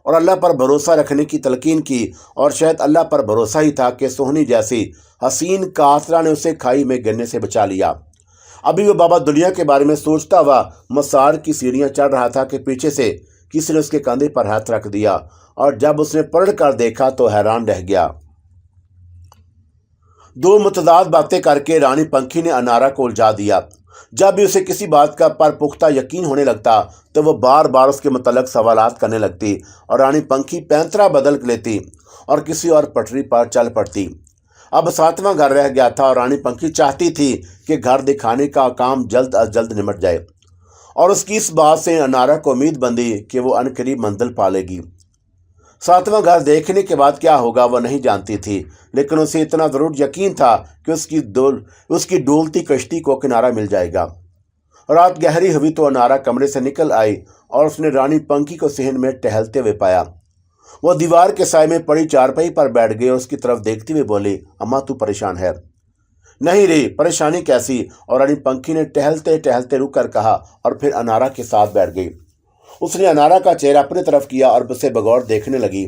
B: और अल्लाह पर भरोसा रखने की तलकीन की। और शायद अल्लाह पर भरोसा ही था कि सोहनी जैसी हसीन कातरा ने उसे खाई में गिरने से बचा लिया। अभी वो बाबा दुनिया के बारे में सोचता हुआ मसार की सीढ़ियां चढ़ रहा था कि पीछे से किसी ने उसके कंधे पर हाथ रख दिया, और जब उसने पलट कर देखा तो हैरान रह गया। दो मुतदाद बातें करके रानी पंखी ने अनारा को उलझा दिया। जब भी उसे किसी बात का पर पुख्ता यकीन होने लगता तो वह बार बार उसके मुतल्लक सवालात करने लगती, और रानी पंखी पैंतरा बदल लेती और किसी और पटरी पर चल पड़ती। अब 7वां घर रह गया था और रानी पंखी चाहती थी कि घर दिखाने का काम जल्द अज जल्द निमट जाए, और उसकी इस बात से अनारा को उम्मीद बंधी कि वो अनकरीब मंजिल पालेगी। 7वां घर देखने के बाद क्या होगा वह नहीं जानती थी, लेकिन उसे इतना ज़रूर यकीन था कि उसकी डोलती कश्ती को किनारा मिल जाएगा। रात गहरी हुई तो अनारा कमरे से निकल आई और उसने रानी पंखी को सहन में टहलते हुए पाया। वह दीवार के साए में पड़ी चारपाई पर बैठ गई और उसकी तरफ देखती हुए बोली, अम्मा तू परेशान है? नहीं रे, परेशानी कैसी? और रानी पंखी ने टहलते टहलते रुक कर कहा, और फिर अनारा के साथ बैठ गई। उसने अनारा का चेहरा अपनी तरफ किया और उसे बगौर देखने लगी।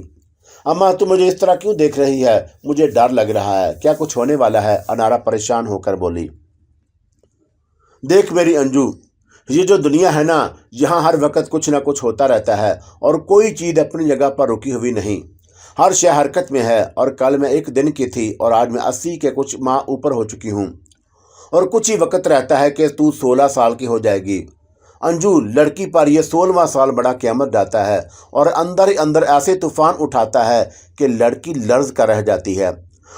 B: अम्मा तू मुझे इस तरह क्यों देख रही है? मुझे डर लग रहा है, क्या कुछ होने वाला है? अनारा परेशान होकर बोली। देख मेरी अंजू, ये जो दुनिया है ना, यहाँ हर वक्त कुछ ना कुछ होता रहता है और कोई चीज़ अपनी जगह पर रुकी हुई नहीं। हर शय हरकत में है, और कल मैं 1 दिन की थी और आज मैं 80 के कुछ माह ऊपर हो चुकी हूँ, और कुछ ही वक्त रहता है कि तू 16 साल की हो जाएगी। अंजू, लड़की पर यह 16वां साल बड़ा क़यामत डालता है और अंदर ही अंदर ऐसे तूफान उठाता है कि लड़की लर्ज कर रह जाती है।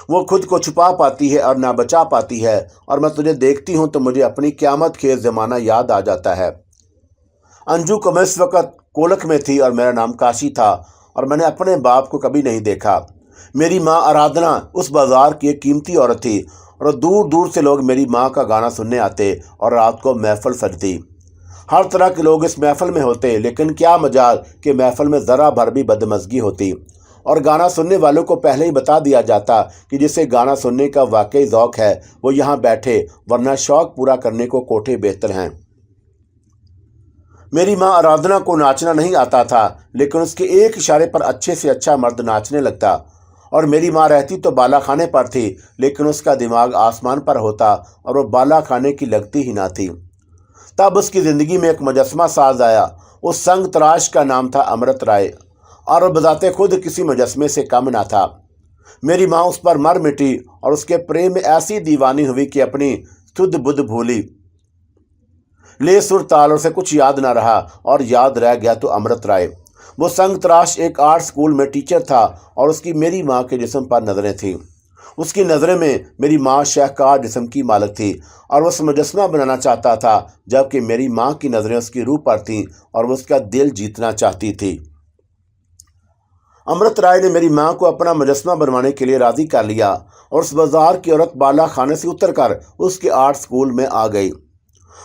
B: वो खुद को छुपा पाती है और ना बचा पाती है, और मैं तुझे देखती हूँ तो मुझे अपनी क़यामत खेज ज़माना याद आ जाता है। अंजू को मैं इस वक्त कोलख में थी और मेरा नाम काशी था, और मैंने अपने बाप को कभी नहीं देखा। मेरी माँ आराधना उस बाज़ार की एक कीमती औरत थी, और दूर दूर से लोग मेरी माँ का गाना सुनने आते और रात को महफिल सजती। हर तरह के लोग इस महफिल में होते, लेकिन क्या मजाल कि महफिल में ज़रा भर भी बदमज़गी होती, और गाना सुनने वालों को पहले ही बता दिया जाता कि जिसे गाना सुनने का वाकई ज़ौक़ है वो यहाँ बैठे, वरना शौक़ पूरा करने को कोठे बेहतर हैं। मेरी माँ आराधना को नाचना नहीं आता था, लेकिन उसके एक इशारे पर अच्छे से अच्छा मर्द नाचने लगता। और मेरी माँ रहती तो बाला खाने पर थी, लेकिन उसका दिमाग आसमान पर होता और वो बाला खाने की लगती ही ना थी। तब उसकी ज़िंदगी में एक मुजस्समा साज आया। उस संग तराश का नाम था अमृत राय, और वह बजाते खुद किसी मुजस्समे से कम ना था। मेरी माँ उस पर मर मिटी और उसके प्रेम में ऐसी दीवानी हुई कि अपनी सुध बुध भूली। ले सुर ताल से कुछ याद ना रहा, और याद रह गया तो अमृत राय। वो संग तराश एक आर्ट स्कूल में टीचर था, और उसकी मेरी माँ के जिस्म पर नज़रें थीं। उसकी नज़रें में मेरी माँ शाहकार जिस्म की मालिक थी, और वह उस मुजस्समा बनाना चाहता था, जबकि मेरी माँ की नज़रें उसकी रूह पर थीं और वह उसका दिल जीतना चाहती थी। अमृत राय ने मेरी माँ को अपना मुजस्समा बनवाने के लिए राज़ी कर लिया, और उस बाज़ार की औरत बाला खाने से उतरकर उसके आर्ट स्कूल में आ गई।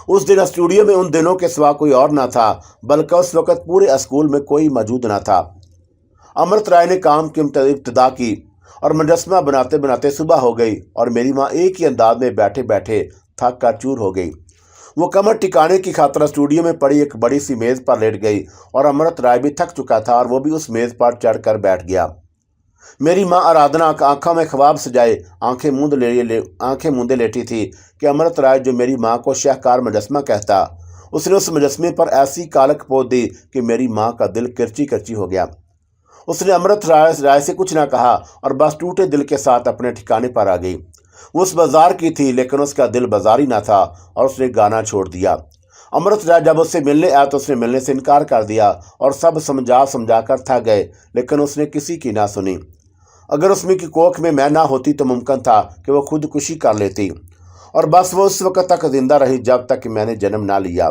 B: उस दिन स्टूडियो में उन दिनों के सिवा कोई और ना था, बल्कि उस वक़्त पूरे स्कूल में कोई मौजूद ना था। अमृत राय ने काम की इब्तिदा की और मुजस्समा बनाते बनाते सुबह हो गई, और मेरी माँ एक ही अंदाज में बैठे बैठे थक कर चूर हो गई। वो कमर टिकाने की खातिर स्टूडियो में पड़ी एक बड़ी सी मेज़ पर लेट गई, और अमृत राय भी थक चुका था और वो भी उस मेज़ पर चढ़ कर बैठ गया। मेरी माँ आराधना आंखों में ख्वाब सजाए आंखें मूंदे लेटी थी कि अमृत राय, जो मेरी माँ को शाहकार मुजस्समा कहता, उसने उस मुजस्समे पर ऐसी कालक पोत दी कि मेरी माँ का दिल किरची किरची हो गया। उसने अमृत राय से कुछ ना कहा और बस टूटे दिल के साथ अपने ठिकाने पर आ गई। वो उस बाजार की थी, लेकिन उसका दिल बाजारी ना था और उसने गाना छोड़ दिया। अमृतराज जब उससे मिलने आया तो उसने मिलने से इनकार कर दिया और सब समझा समझा कर थक गए, लेकिन उसने किसी की ना सुनी। अगर उसमें की कोख में मैं ना होती तो मुमकिन था कि वो खुदकुशी कर लेती, और बस वो उस वक्त तक जिंदा रही जब तक कि मैंने जन्म ना लिया।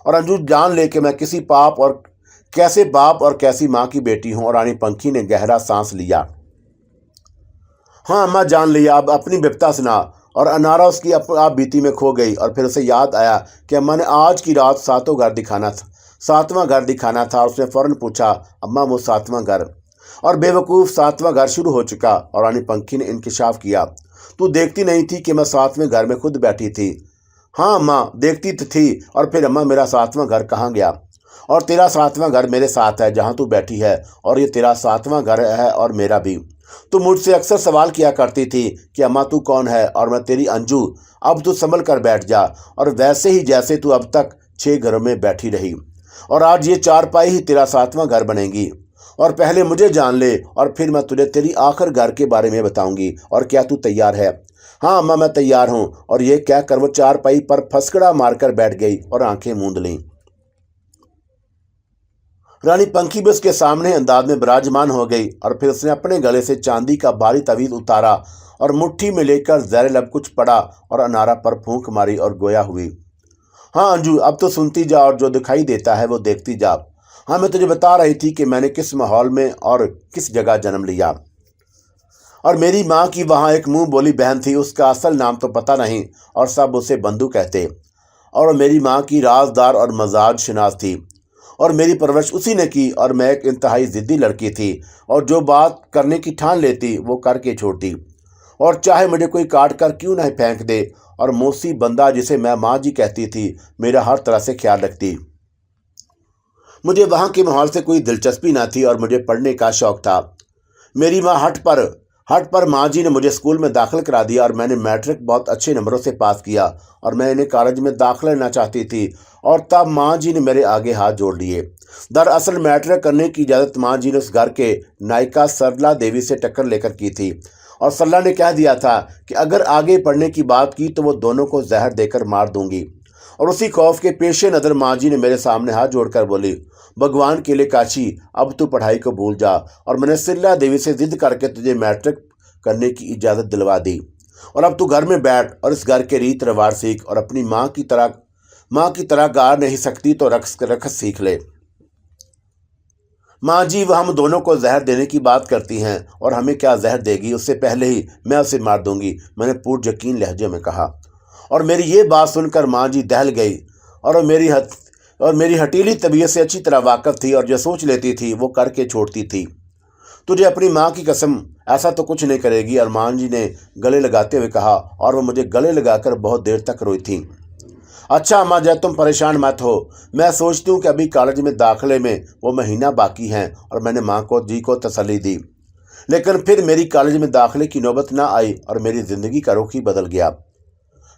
B: और अंजू जान ले कि मैं किसी पाप और कैसे बाप और कैसी माँ की बेटी हूँ। और रानी पंखी ने गहरा सांस लिया। हाँ अम्मा, जान लिया, अब अपनी विपता सुना। और अनारा उसकी आप बीती में खो गई और फिर उसे याद आया कि अम्मा ने आज की रात सातवां घर दिखाना था। और उसने फौरन पूछा, अम्मा वो सातवां घर? और बेवकूफ़, सातवां घर शुरू हो चुका। और रानी पंखी ने इंकशाफ किया, तू देखती नहीं थी कि मैं सातवें घर में खुद बैठी थी? हाँ अम्मा, देखती तो थी। और फिर अम्मा, मेरा सातवां घर कहाँ गया? और तेरा सातवां घर मेरे साथ है जहाँ तू बैठी है, और ये तेरा सातवां घर है और मेरा भी। तू मुझसे अक्सर सवाल किया करती थी कि अम्मा तू कौन है, और मैं तेरी अंजू। अब तू संभल कर बैठ जा, और वैसे ही जैसे तू अब तक 6 घरों में बैठी रही। और आज ये चारपाई ही तेरा सातवां घर बनेगी। और पहले मुझे जान ले, और फिर मैं तुझे तेरी आखिर घर के बारे में बताऊंगी। और क्या तू तैयार है? हाँ अम्मा, मैं तैयार हूँ। और ये कहकर वो चारपाई पर फसकड़ा मारकर बैठ गई और आंखें मूंद लीं। रानी पंखी भी उसके सामने अंदाज में विराजमान हो गई, और फिर उसने अपने गले से चांदी का भारी तवीज उतारा और मुट्ठी में लेकर ज़हर लब कुछ पड़ा और अनारा पर फूंक मारी और गोया हुई। हाँ अंजू, अब तो सुनती जा और जो दिखाई देता है वो देखती जा। हाँ, मैं तुझे बता रही थी कि मैंने किस माहौल में और किस जगह जन्म लिया। और मेरी माँ की वहाँ एक मुंह बोली बहन थी, उसका असल नाम तो पता नहीं और सब उसे बंधु कहते। और मेरी माँ की राजदार और मजाज शनास थी, और मेरी परवरिश उसी ने की। और मैं एक इंतहाई ज़िद्दी लड़की थी, और जो बात करने की ठान लेती वो करके छोड़ती। और चाहे मुझे कोई काट कर क्यों नहीं फेंक दे। और मौसी बंदा, जिसे मैं माँ जी कहती थी, मेरा हर तरह से ख्याल रखती। मुझे वहाँ के माहौल से कोई दिलचस्पी ना थी, और मुझे पढ़ने का शौक़ था। मेरी माँ हट पर माँ जी ने मुझे स्कूल में दाखिल करा दिया, और मैंने मैट्रिक बहुत अच्छे नंबरों से पास किया। और मैं इन्हें कॉलेज में दाखिला लेना चाहती थी, और तब माँ जी ने मेरे आगे हाथ जोड़ लिए। दरअसल मैट्रिक करने की इजाज़त माँ जी ने उस घर के नायिका सरला देवी से टक्कर लेकर की थी। और सरला ने कह दिया था कि अगर आगे पढ़ने की बात की तो वो दोनों को जहर देकर मार दूंगी। और उसी खौफ के पेशे नज़र माँ जी ने मेरे सामने हाथ जोड़कर बोली, भगवान के लिए काशी, अब तू पढ़ाई को भूल जा। और मैंने सरला देवी से जिद करके तुझे मैट्रिक करने की इजाज़त दिलवा दी। और अब तू घर में बैठ और इस घर के रीत रिवाज सीख, और अपनी माँ की तरह गा नहीं सकती तो रक्स सीख ले। माँ जी वह हम दोनों को जहर देने की बात करती हैं, और हमें क्या जहर देगी, उससे पहले ही मैं उसे मार दूंगी, मैंने पूर्ण यकीन लहजे में कहा। और मेरी ये बात सुनकर माँ जी दहल गई, और मेरी हटीली तबीयत से अच्छी तरह वाकिफ थी, और जो सोच लेती थी वो करके छोड़ती थी। तुझे अपनी माँ की कसम, ऐसा तो कुछ नहीं करेगी। और माँ जी ने गले लगाते हुए कहा, और वो मुझे गले लगाकर बहुत देर तक रोई थी। अच्छा अम्मा, जय तुम परेशान मत हो। मैं सोचती हूँ कि अभी कॉलेज में दाखिले में वो महीना बाकी है। और मैंने माँ को तसल्ली दी। लेकिन फिर मेरी कॉलेज में दाखिले की नौबत ना आई, और मेरी ज़िंदगी का रुख ही बदल गया।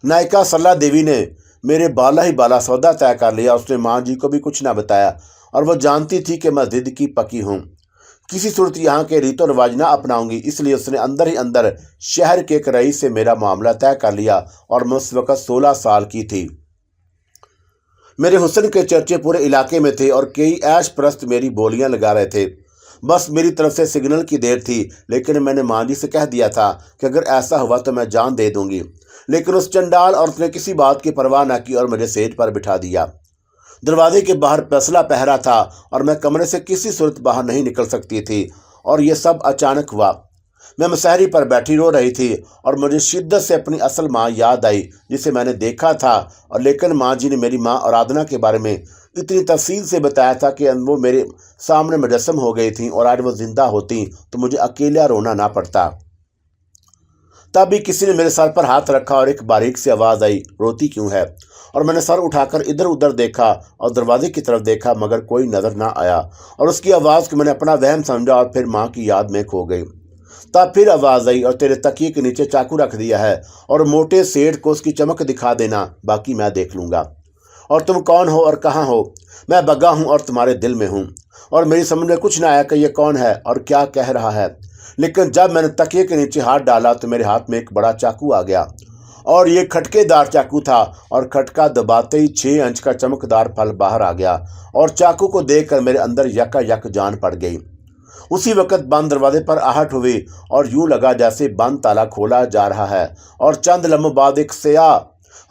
B: नायिका सरला देवी ने मेरे बाला ही बाला सौदा तय कर लिया। उसने माँ जी को भी कुछ ना बताया, और वह जानती थी कि मैं जिद की पकी हूँ, किसी सूरत यहाँ के रीतो रिवाज ना अपनाऊंगी। इसलिए उसने अंदर ही अंदर शहर के एक रईस से मेरा मामला तय कर लिया, और मैं उस वक़्त 16 साल की थी। मेरे हुस्न के चर्चे पूरे इलाके में थे, और कई ऐश परस्त मेरी बोलियां लगा रहे थे। बस मेरी तरफ से सिग्नल की देर थी, लेकिन मैंने माँ जी से कह दिया था कि अगर ऐसा हुआ तो मैं जान दे दूंगी। लेकिन उस चंडाल औरत ने किसी बात की परवाह न की और मुझे सेज पर बिठा दिया। दरवाजे के बाहर फैसला पहरा था, और मैं कमरे से किसी सूरत बाहर नहीं निकल सकती थी। और यह सब अचानक हुआ। मैं मसहरी पर बैठी रो रही थी, और मुझे शिद्दत से अपनी असल माँ याद आई, जिसे मैंने देखा था। और लेकिन माँ जी ने मेरी माँ आराधना के बारे में इतनी तफसील से बताया था कि वो मेरे सामने मुजस्सम हो गई थी, और आज वो जिंदा होती तो मुझे अकेला रोना ना पड़ता। तब भी किसी ने मेरे सर पर हाथ रखा, और एक बारीक सी आवाज़ आई, रोती क्यों है? और मैंने सर उठाकर इधर उधर देखा और दरवाजे की तरफ देखा, मगर कोई नज़र ना आया। और उसकी आवाज़ को मैंने अपना वहम समझा, और फिर माँ की याद में खो गई। तब फिर आवाज़ आई, और तेरे तकिए के नीचे चाकू रख दिया है, और मोटे सेठ को उसकी चमक दिखा देना, बाकी मैं देख लूँगा। और तुम कौन हो और कहाँ हो? मैं बग्गा हूँ और तुम्हारे दिल में हूँ। और मेरी समझ में कुछ ना आया कि ये कौन है और क्या कह रहा है। लेकिन जब मैंने तकिए के नीचे हाथ डाला तो मेरे हाथ में एक बड़ा चाकू आ गया और ये खटकेदार चाकू था और खटका दबाते ही 6 इंच का चमकदार फल बाहर आ गया और चाकू को देखकर मेरे अंदर यकायक जान पड़ गई। उसी वक्त बंद दरवाजे पर आहट हुई और यूं लगा जैसे बंद ताला खोला जा रहा है और चंद लम्हों बाद एक स्याह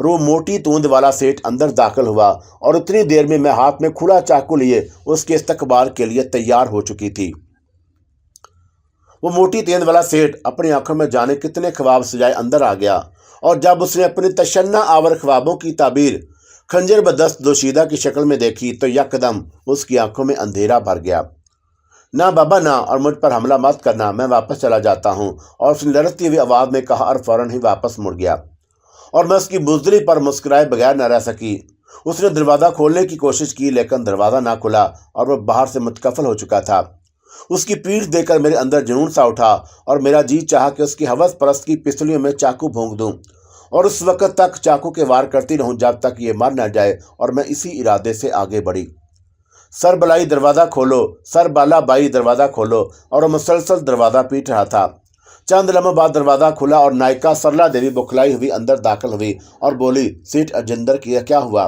B: रू मोटी तूंद वाला सेठ अंदर दाखिल हुआ और उतनी देर में मैं हाथ में खुला चाकू लिए उसके इस्तकबाल के लिए तैयार हो चुकी थी। वो मोटी तेंद वाला सेठ अपनी आंखों में जाने कितने ख्वाब सजाए अंदर आ गया और जब उसने अपनी तशन्ना आवर ख्वाबों की ताबीर खंजर बदस्त दोशीदा की शक्ल में देखी तो यकदम उसकी आंखों में अंधेरा भर गया। ना बाबा ना, और मुझ पर हमला मत करना, मैं वापस चला जाता हूँ, और उसने लड़ती हुई आवाज़ में कहा और फौरन ही वापस मुड़ गया और मैं उसकी बुजदरी पर मुस्कुराए बगैर न रह सकी। उसने दरवाज़ा खोलने की कोशिश की लेकिन दरवाज़ा ना खुला और वह बाहर से मुतकफल हो चुका था। उसकी पीठ देखकर मेरे अंदर जुनून सा उठा और मेरा जी चाहा कि उसकी हवस परस्त की पिस्तलियों में चाकू भोंक दूं और उस वक्त तक चाकू के वार करती रहूं जब तक ये मर न जाए, और मैं इसी इरादे से आगे बढ़ी। सर बलाई दरवाज़ा खोलो, सर बाला बाई दरवाज़ा खोलो, और वह मुसलसल दरवाज़ा पीट रहा था। चंद लम्हों बाद दरवाज़ा खुला और नायिका सरला देवी बुखलाई हुई अंदर दाखिल हुई और बोली, सेठ अजिंदर किया क्या हुआ?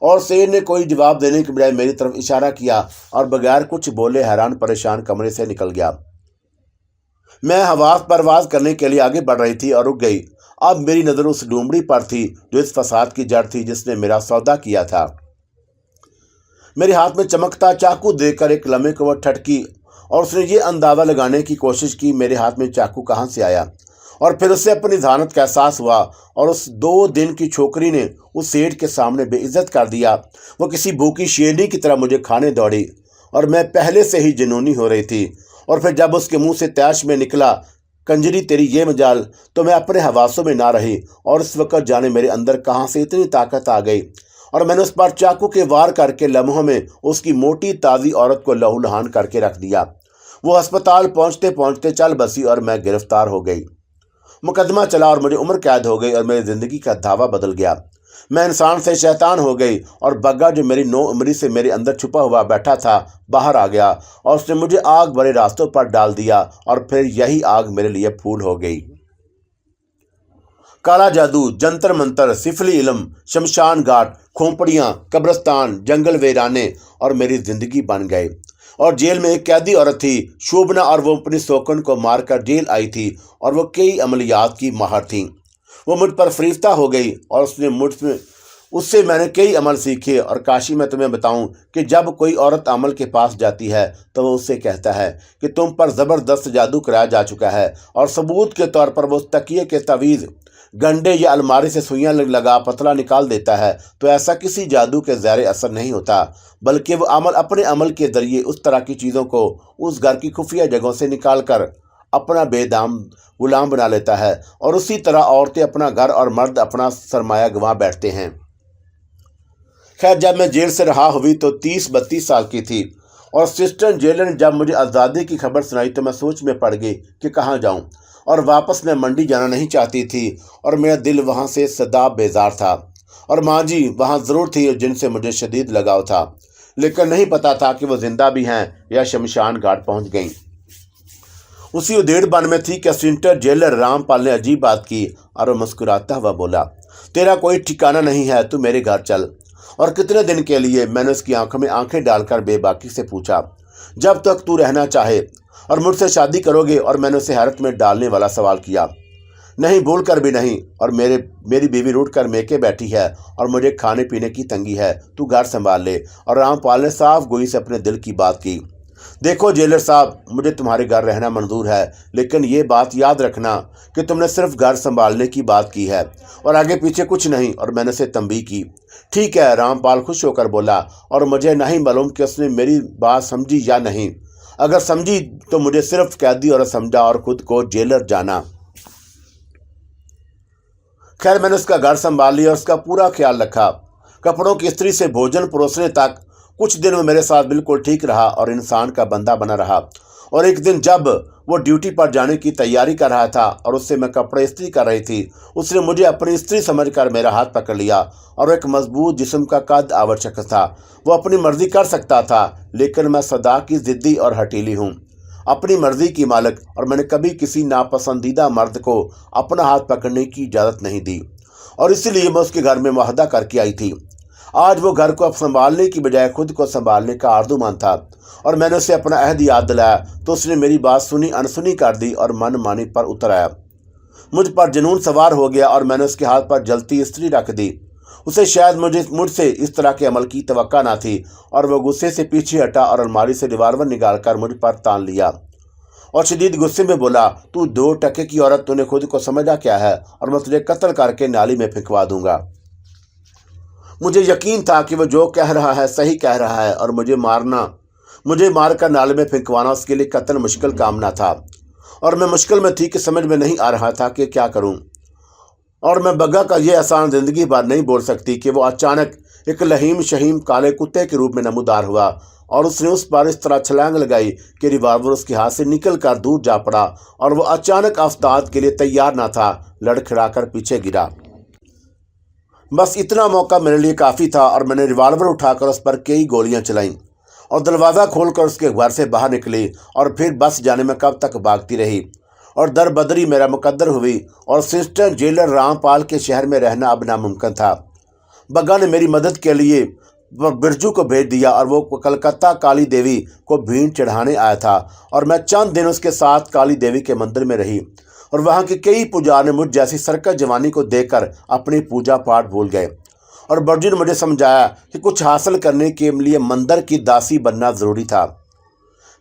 B: और सेठ ने कोई जवाब देने के बजाय मेरी तरफ इशारा किया और बगैर कुछ बोले हैरान परेशान कमरे से निकल गया। मैं हवास परवाज करने के लिए आगे बढ़ रही थी और रुक गई। अब मेरी नज़र उस डूमड़ी पर थी जो इस फसाद की जड़ थी जिसने मेरा सौदा किया था। मेरे हाथ में चमकता चाकू देखकर एक लम्हे को वह ठटकी और उसने ये अंदाज़ा लगाने की कोशिश की मेरे हाथ में चाकू कहाँ से आया, और फिर उससे अपनी धानत का एहसास हुआ और उस 2 दिन की छोकरी ने उस सेठ के सामने बेइज्जत कर दिया। वो किसी भूखी शेरनी की तरह मुझे खाने दौड़ी और मैं पहले से ही जुनूनी हो रही थी। और फिर जब उसके मुंह से तैश में निकला, कंजरी तेरी ये मजाल, तो मैं अपने हवासों में ना रही और इस वक्त जाने मेरे अंदर कहाँ से इतनी ताकत आ गई और मैंने उस पर चाकू के वार करके लम्हों में उसकी मोटी ताज़ी औरत को लहूलुहान करके रख दिया। वो अस्पताल पहुंचते पहुंचते चल बसी और मैं गिरफ्तार हो गई। मुकदमा चला और मुझे उम्र कैद हो गई और मेरी ज़िंदगी का धावा बदल गया। मैं इंसान से शैतान हो गई और बग्गा जो मेरी 9 उम्री से मेरे अंदर छुपा हुआ बैठा था बाहर आ गया और उसने मुझे आग भरे रास्तों पर डाल दिया और फिर यही आग मेरे लिए फूल हो गई। काला जादू, जंतर मंतर, सिफली इल्म, शमशान घाट, खोपड़ियाँ, कब्रस्तान, जंगल वीराने और मेरी ज़िंदगी बन गए। और जेल में एक कैदी औरत थी शोभना, और वो अपनी शौकन को मारकर जेल आई थी और वो कई अमलियात की माहिर थी। वो मुझ पर फरीफ्ता हो गई और उससे मैंने कई अमल सीखे। और काशी में तुम्हें बताऊं कि जब कोई औरत अमल के पास जाती है तो वो उससे कहता है कि तुम पर ज़बरदस्त जादू कराया जा चुका है, और सबूत के तौर पर वो उस तकिए के तवीज़, गंडे या अलमारी से सुइयां लगा पतला निकाल देता है। तो ऐसा किसी जादू के ज़ैर असर नहीं होता, बल्कि वो अपने अमल के ज़रिए उस तरह की चीज़ों को उस घर की खुफिया जगहों से निकाल कर अपना बेदाम गुलाम बना लेता है, और उसी तरह औरतें अपना घर और मर्द अपना सरमाया गंवा बैठते हैं। खैर, जब मैं जेल से रहा हुई तो 30-32 साल की थी, और सिस्टर जेलर ने जब मुझे आज़ादी की खबर सुनाई तो मैं सोच में पड़ गई कि कहाँ जाऊँ, और वापस मैं मंडी जाना नहीं चाहती थी और मेरा दिल वहाँ से सदा बेजार था। और माँ जी वहाँ ज़रूर थी जिनसे मुझे शदीद लगाव था, लेकिन नहीं पता था कि वो जिंदा भी हैं या शमशान घाट पहुँच गईं। उसी उधेड़पन में थी कि असिस्टेंट जेलर रामपाल ने अजीब बात की और वो मुस्कुराता हुआ बोला, तेरा कोई ठिकाना नहीं है, तू मेरे घर चल। और कितने दिन के लिए? मैंने उसकी आंखों में आंखें डालकर बेबाकी से पूछा। जब तक तू रहना चाहे और मुझसे शादी करोगे। और मैंने उसे हैरत में डालने वाला सवाल किया। नहीं, भूल कर भी नहीं। और मेरी बीवी रूठ कर मेके बैठी है और मुझे खाने पीने की तंगी है, तू घर संभाल ले। और रामपाल ने साफ गोई से अपने दिल की बात की। देखो जेलर साहब, मुझे तुम्हारे घर रहना मंजूर है, लेकिन ये बात याद रखना कि तुमने सिर्फ घर संभालने की बात की है और आगे पीछे कुछ नहीं। और मैंने उसे तंबीह की। ठीक है, रामपाल खुश होकर बोला, और मुझे नहीं मालूम कि उसने मेरी बात समझी या नहीं। अगर समझी तो मुझे सिर्फ कैदी और समझा और खुद को जेलर जाना। खैर, मैंने उसका घर संभाल लिया और उसका पूरा ख्याल रखा। कपड़ों की इस्त्री से भोजन परोसने तक कुछ दिन वो मेरे साथ बिल्कुल ठीक रहा और इंसान का बंदा बना रहा। और एक दिन जब वो ड्यूटी पर जाने की तैयारी कर रहा था और उससे मैं कपड़े इस्त्री कर रही थी, उसने मुझे अपनी स्त्री समझकर मेरा हाथ पकड़ लिया। और एक मजबूत जिस्म का कद आवश्यक था। वो अपनी मर्जी कर सकता था, लेकिन मैं सदा की ज़िद्दी और हटीली हूँ। अपनी मर्जी की मालिक, और मैंने कभी किसी नापसंदीदा मर्द को अपना हाथ पकड़ने की इजाज़त नहीं दी, और इसीलिए मैं उसके घर में मुआहदा करके आई थी। आज वो घर को अब संभालने की बजाय खुद को संभालने का आरज़ूमंद था, और मैंने उसे अपना अहद याद दिलाया तो उसने मेरी बात सुनी अनसुनी कर दी और मन मानी पर उतर आया। मुझ पर जुनून सवार हो गया और मैंने उसके हाथ पर जलती इस्त्री रख दी। उसे शायद मुझसे इस तरह के अमल की तवक्का न थी, और वह गुस्से से पीछे हटा और अलमारी से रिवाल्वर निकालकर मुझ पर तान लिया और शदीद गुस्से में बोला, तू 2 टके की औरत, तूने खुद को समझा क्या है, और मैं तुझे कत्ल करके नाली में फेंकवा दूंगा। मुझे यकीन था कि वह जो कह रहा है सही कह रहा है, और मुझे मारकर नाले में फेंकवाना उसके लिए कतई मुश्किल काम न था, और मैं मुश्किल में थी कि समझ में नहीं आ रहा था कि क्या करूं। और मैं बग्गा का यह एहसान ज़िंदगी भर नहीं बोल सकती कि वो अचानक एक लहीम शहीम काले कुत्ते के रूप में नमूदार हुआ, और उसने उस पर इस तरह छलांग लगाई कि रिवाल्वर उसके हाथ से निकल कर दूर जा पड़ा, और वह अचानक अफ्ताद के लिए तैयार न था, लड़खड़ाकर पीछे गिरा। बस इतना मौका मेरे लिए काफ़ी था, और मैंने रिवाल्वर उठाकर उस पर कई गोलियां चलाईं और दरवाज़ा खोलकर उसके घर से बाहर निकली, और फिर बस जाने में कब तक भागती रही, और दर बदरी मेरा मुकद्दर हुई, और असिस्टेंट जेलर रामपाल के शहर में रहना अब नामुमकिन था। बग्गा ने मेरी मदद के लिए बिरजू को भेज दिया, और वो कलकत्ता काली देवी को भीड़ चढ़ाने आया था, और मैं चंद दिन उसके साथ काली देवी के मंदिर में रही, और वहाँ के कई पुजारी मुझ जैसी सरकस जवानी को देखकर अपनी पूजा पाठ भूल गए, और बिरजू ने मुझे समझाया कि कुछ हासिल करने के लिए मंदिर की दासी बनना ज़रूरी था।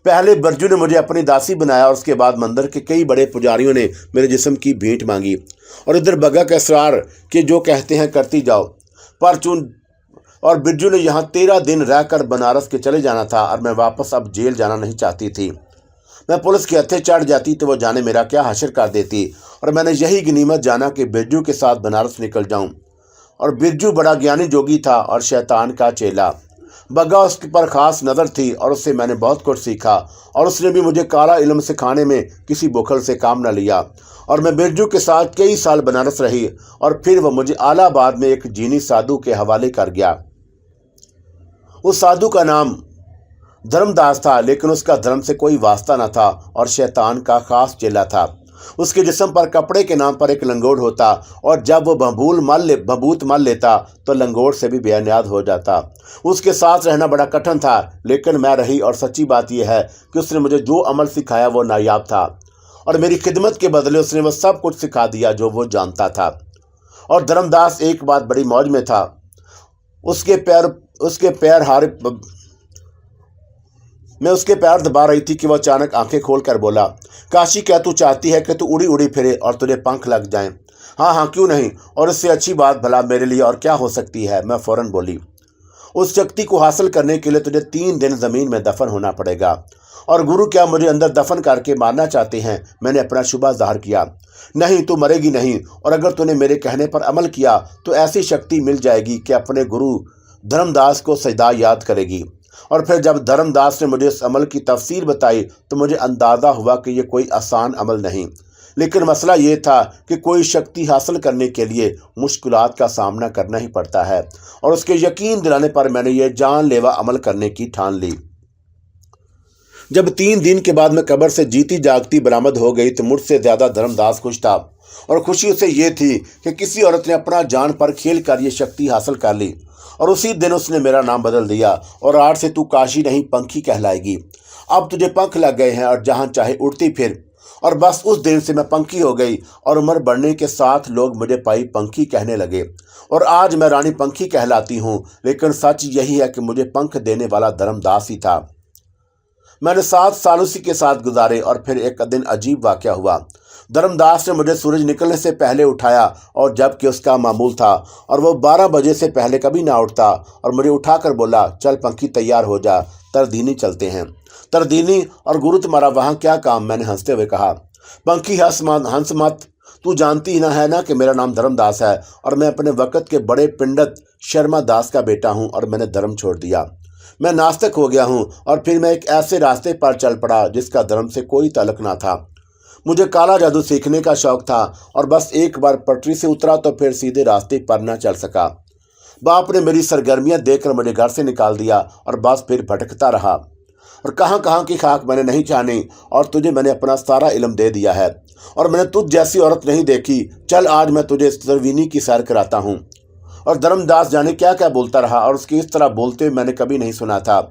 B: पहले बिरजू ने मुझे अपनी दासी बनाया, और उसके बाद मंदिर के कई बड़े पुजारियों ने मेरे जिस्म की भेंट मांगी, और इधर बग्गा का इसरार कि जो कहते हैं करती जाओ। और बिरजू ने यहाँ 13 दिन रहकर बनारस के चले जाना था, और मैं वापस अब जेल जाना नहीं चाहती थी। मैं पुलिस के हत्थे चढ़ जाती तो वो जाने मेरा क्या हशर कर देती, और मैंने यही गनीमत जाना कि बिरजू के साथ बनारस निकल जाऊं। और बिरजू बड़ा ज्ञानी जोगी था और शैतान का चेला। बग्गा उसके पर खास नज़र थी, और उससे मैंने बहुत कुछ सीखा, और उसने भी मुझे काला इल्म सिखाने में किसी बुखल से काम न लिया। और मैं बिरजू के साथ कई साल बनारस रही, और फिर वह मुझे आलाबाद में एक जीनी साधु के हवाले कर गया। उस साधु का नाम धर्मदास था, लेकिन उसका धर्म से कोई वास्ता न था, और शैतान का खास चेला था। उसके जिस्म पर कपड़े के नाम पर एक लंगोट होता, और जब वो भभूत मल लेता तो लंगोट से भी बेनियाद हो जाता। उसके साथ रहना बड़ा कठिन था, लेकिन मैं रही, और सच्ची बात यह है कि उसने मुझे जो अमल सिखाया वो नायाब था, और मेरी खिदमत के बदले उसने वह सब कुछ सिखा दिया जो वो जानता था। और धर्मदास एक बात बड़ी मौज में था। मैं उसके पैर दबा रही थी कि वह अचानक आंखें खोलकर बोला, काशी, क्या तू चाहती है कि तू उड़ी उड़ी फिरे और तुझे पंख लग जाएं? हाँ हाँ, क्यों नहीं, और इससे अच्छी बात भला मेरे लिए और क्या हो सकती है? मैं फौरन बोली। उस शक्ति को हासिल करने के लिए तुझे 3 दिन ज़मीन में दफन होना पड़ेगा। और गुरु क्या मुझे अंदर दफन करके मारना चाहते हैं? मैंने अपना शुबा ज़ाहिर किया। नहीं, तू मरेगी नहीं, और अगर तूने मेरे कहने पर अमल किया तो ऐसी शक्ति मिल जाएगी कि अपने गुरु धर्मदास को सजदा याद करेगी। और फिर जब धर्मदास ने मुझे इस अमल की तफसीर बताई तो मुझे अंदाज़ा हुआ कि यह कोई आसान अमल नहीं, लेकिन मसला ये था कि कोई शक्ति हासिल करने के लिए मुश्किलात का सामना करना ही पड़ता है, और उसके यकीन दिलाने पर मैंने यह जानलेवा अमल करने की ठान ली। जब 3 दिन के बाद मैं कब्र से जीती जागती बरामद हो गई तो मुझसे ज़्यादा धर्मदास खुश था, और खुशी उसे ये थी कि किसी औरत ने अपना जान पर खेल कर यह शक्ति हासिल कर ली। और उसी दिन उसने मेरा नाम बदल दिया, और आज से तू काशी नहीं पंखी कहलाएगी। अब तुझे पंख लग गए हैं और जहाँ चाहे उड़ती फिर। और बस उस दिन से मैं पंखी हो गई, और उम्र बढ़ने के साथ लोग मुझे पाई पंखी कहने लगे, और आज मैं रानी पंखी कहलाती हूँ। लेकिन सच यही है कि मुझे पंख देने वाला धर्मदास ही था। मैंने 7 साल उसी के साथ गुजारे, और फिर एक दिन अजीब वाक़या हुआ। धर्मदास ने मुझे सूरज निकलने से पहले उठाया, और जबकि उसका मामूल था, और वो 12 बजे से पहले कभी ना उठता, और मुझे उठाकर बोला, चल पंखी, तैयार हो जा, तरदीनी चलते हैं। तरदीनी और गुरु तुम्हारा वहाँ क्या काम? मैंने हंसते हुए कहा। पंखी, हंस मत, तू जानती ना है ना कि मेरा नाम धर्मदास है, और मैं अपने वक़्त के बड़े पंडित शर्मा दास का बेटा हूँ, और मैंने धर्म छोड़ दिया। मैं नास्तिक हो गया हूँ, और फिर मैं एक ऐसे रास्ते पर चल पड़ा जिसका धर्म से कोई ताल्लुक ना था। मुझे काला जादू सीखने का शौक था, और बस एक बार पटरी से उतरा तो फिर सीधे रास्ते पर न चल सका। बाप ने मेरी सरगर्मियां देखकर मुझे घर से निकाल दिया, और बस फिर भटकता रहा। और कहाँ कहाँ की खाक मैंने नहीं जानी, और तुझे मैंने अपना सारा इल्म दे दिया है, और मैंने तुझ जैसी औरत नहीं देखी। चल आज मैं तुझे इस तरवीनी की सैर कराता हूँ। और धर्मदास जाने क्या क्या बोलता रहा, और उसकी इस तरह बोलते हुए मैंने कभी नहीं सुना था।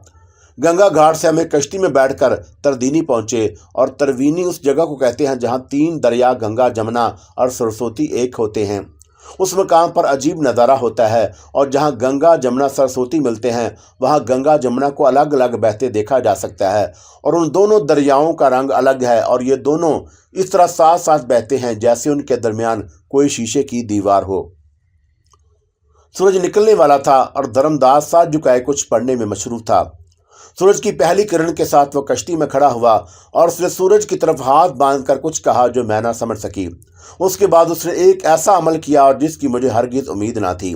B: गंगा घाट से हमें कश्ती में बैठकर तरदीनी पहुंचे, और तरवीनी उस जगह को कहते हैं जहां 3 दरिया गंगा, जमुना और सरस्वती एक होते हैं। उस मकाम पर अजीब नज़ारा होता है, और जहां गंगा, जमुना, सरस्वती मिलते हैं वहां गंगा, जमुना को अलग अलग बहते देखा जा सकता है, और उन दोनों दरियाओं का रंग अलग है, और ये दोनों इस तरह साथ साथ बहते हैं जैसे उनके दरमियान कोई शीशे की दीवार हो। सूरज निकलने वाला था, और धर्मदास साथ झुकाए कुछ पढ़ने में मशरूफ था। सूरज की पहली किरण के साथ वह कश्ती में खड़ा हुआ, और उसने सूरज की तरफ हाथ बांधकर कुछ कहा जो मैं ना समझ सकी। उसके बाद उसने एक ऐसा अमल किया और जिसकी मुझे हरगिज उम्मीद ना थी।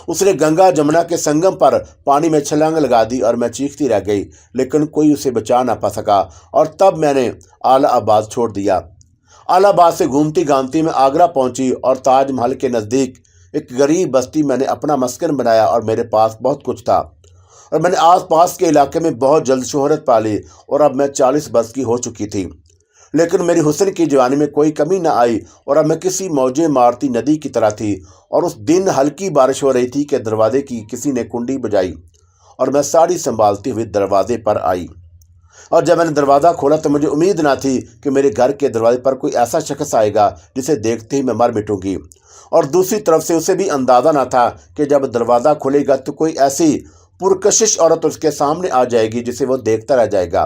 B: उसने गंगा जमुना के संगम पर पानी में छलांग लगा दी, और मैं चीखती रह गई, लेकिन कोई उसे बचा ना पा सका। और तब मैंने आलाबाद छोड़ दिया। आलाबाद से घूमती घामती मैं आगरा पहुंची, और ताजमहल के नज़दीक एक गरीब बस्ती मैंने अपना मस्कन बनाया, और मेरे पास बहुत कुछ था, और मैंने आसपास के इलाके में बहुत जल्द शोहरत पा ली। और अब मैं 40 वर्ष की हो चुकी थी, लेकिन मेरी हुस्न की जवानी में कोई कमी न आई, और अब मैं किसी मौजे मारती नदी की तरह थी। और उस दिन हल्की बारिश हो रही थी कि दरवाजे की किसी ने कुंडी बजाई, और मैं साड़ी संभालती हुई दरवाजे पर आई। और जब मैंने दरवाज़ा खोला तो मुझे उम्मीद ना थी कि मेरे घर के दरवाजे पर कोई ऐसा शख्स आएगा जिसे देखते ही मैं मर मिटूंगी, और दूसरी तरफ से उसे भी अंदाज़ा ना था कि जब दरवाज़ा खुलेगा तो कोई ऐसी पुरकशिश औरत उसके सामने आ जाएगी जिसे वो देखता रह जाएगा।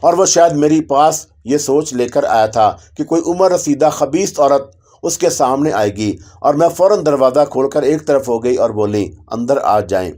B: और वो शायद मेरे पास ये सोच लेकर आया था कि कोई उम्र रसीदा खबीस औरत उसके सामने आएगी, और मैं फ़ौरन दरवाज़ा खोलकर एक तरफ हो गई और बोली, अंदर आ जाएं।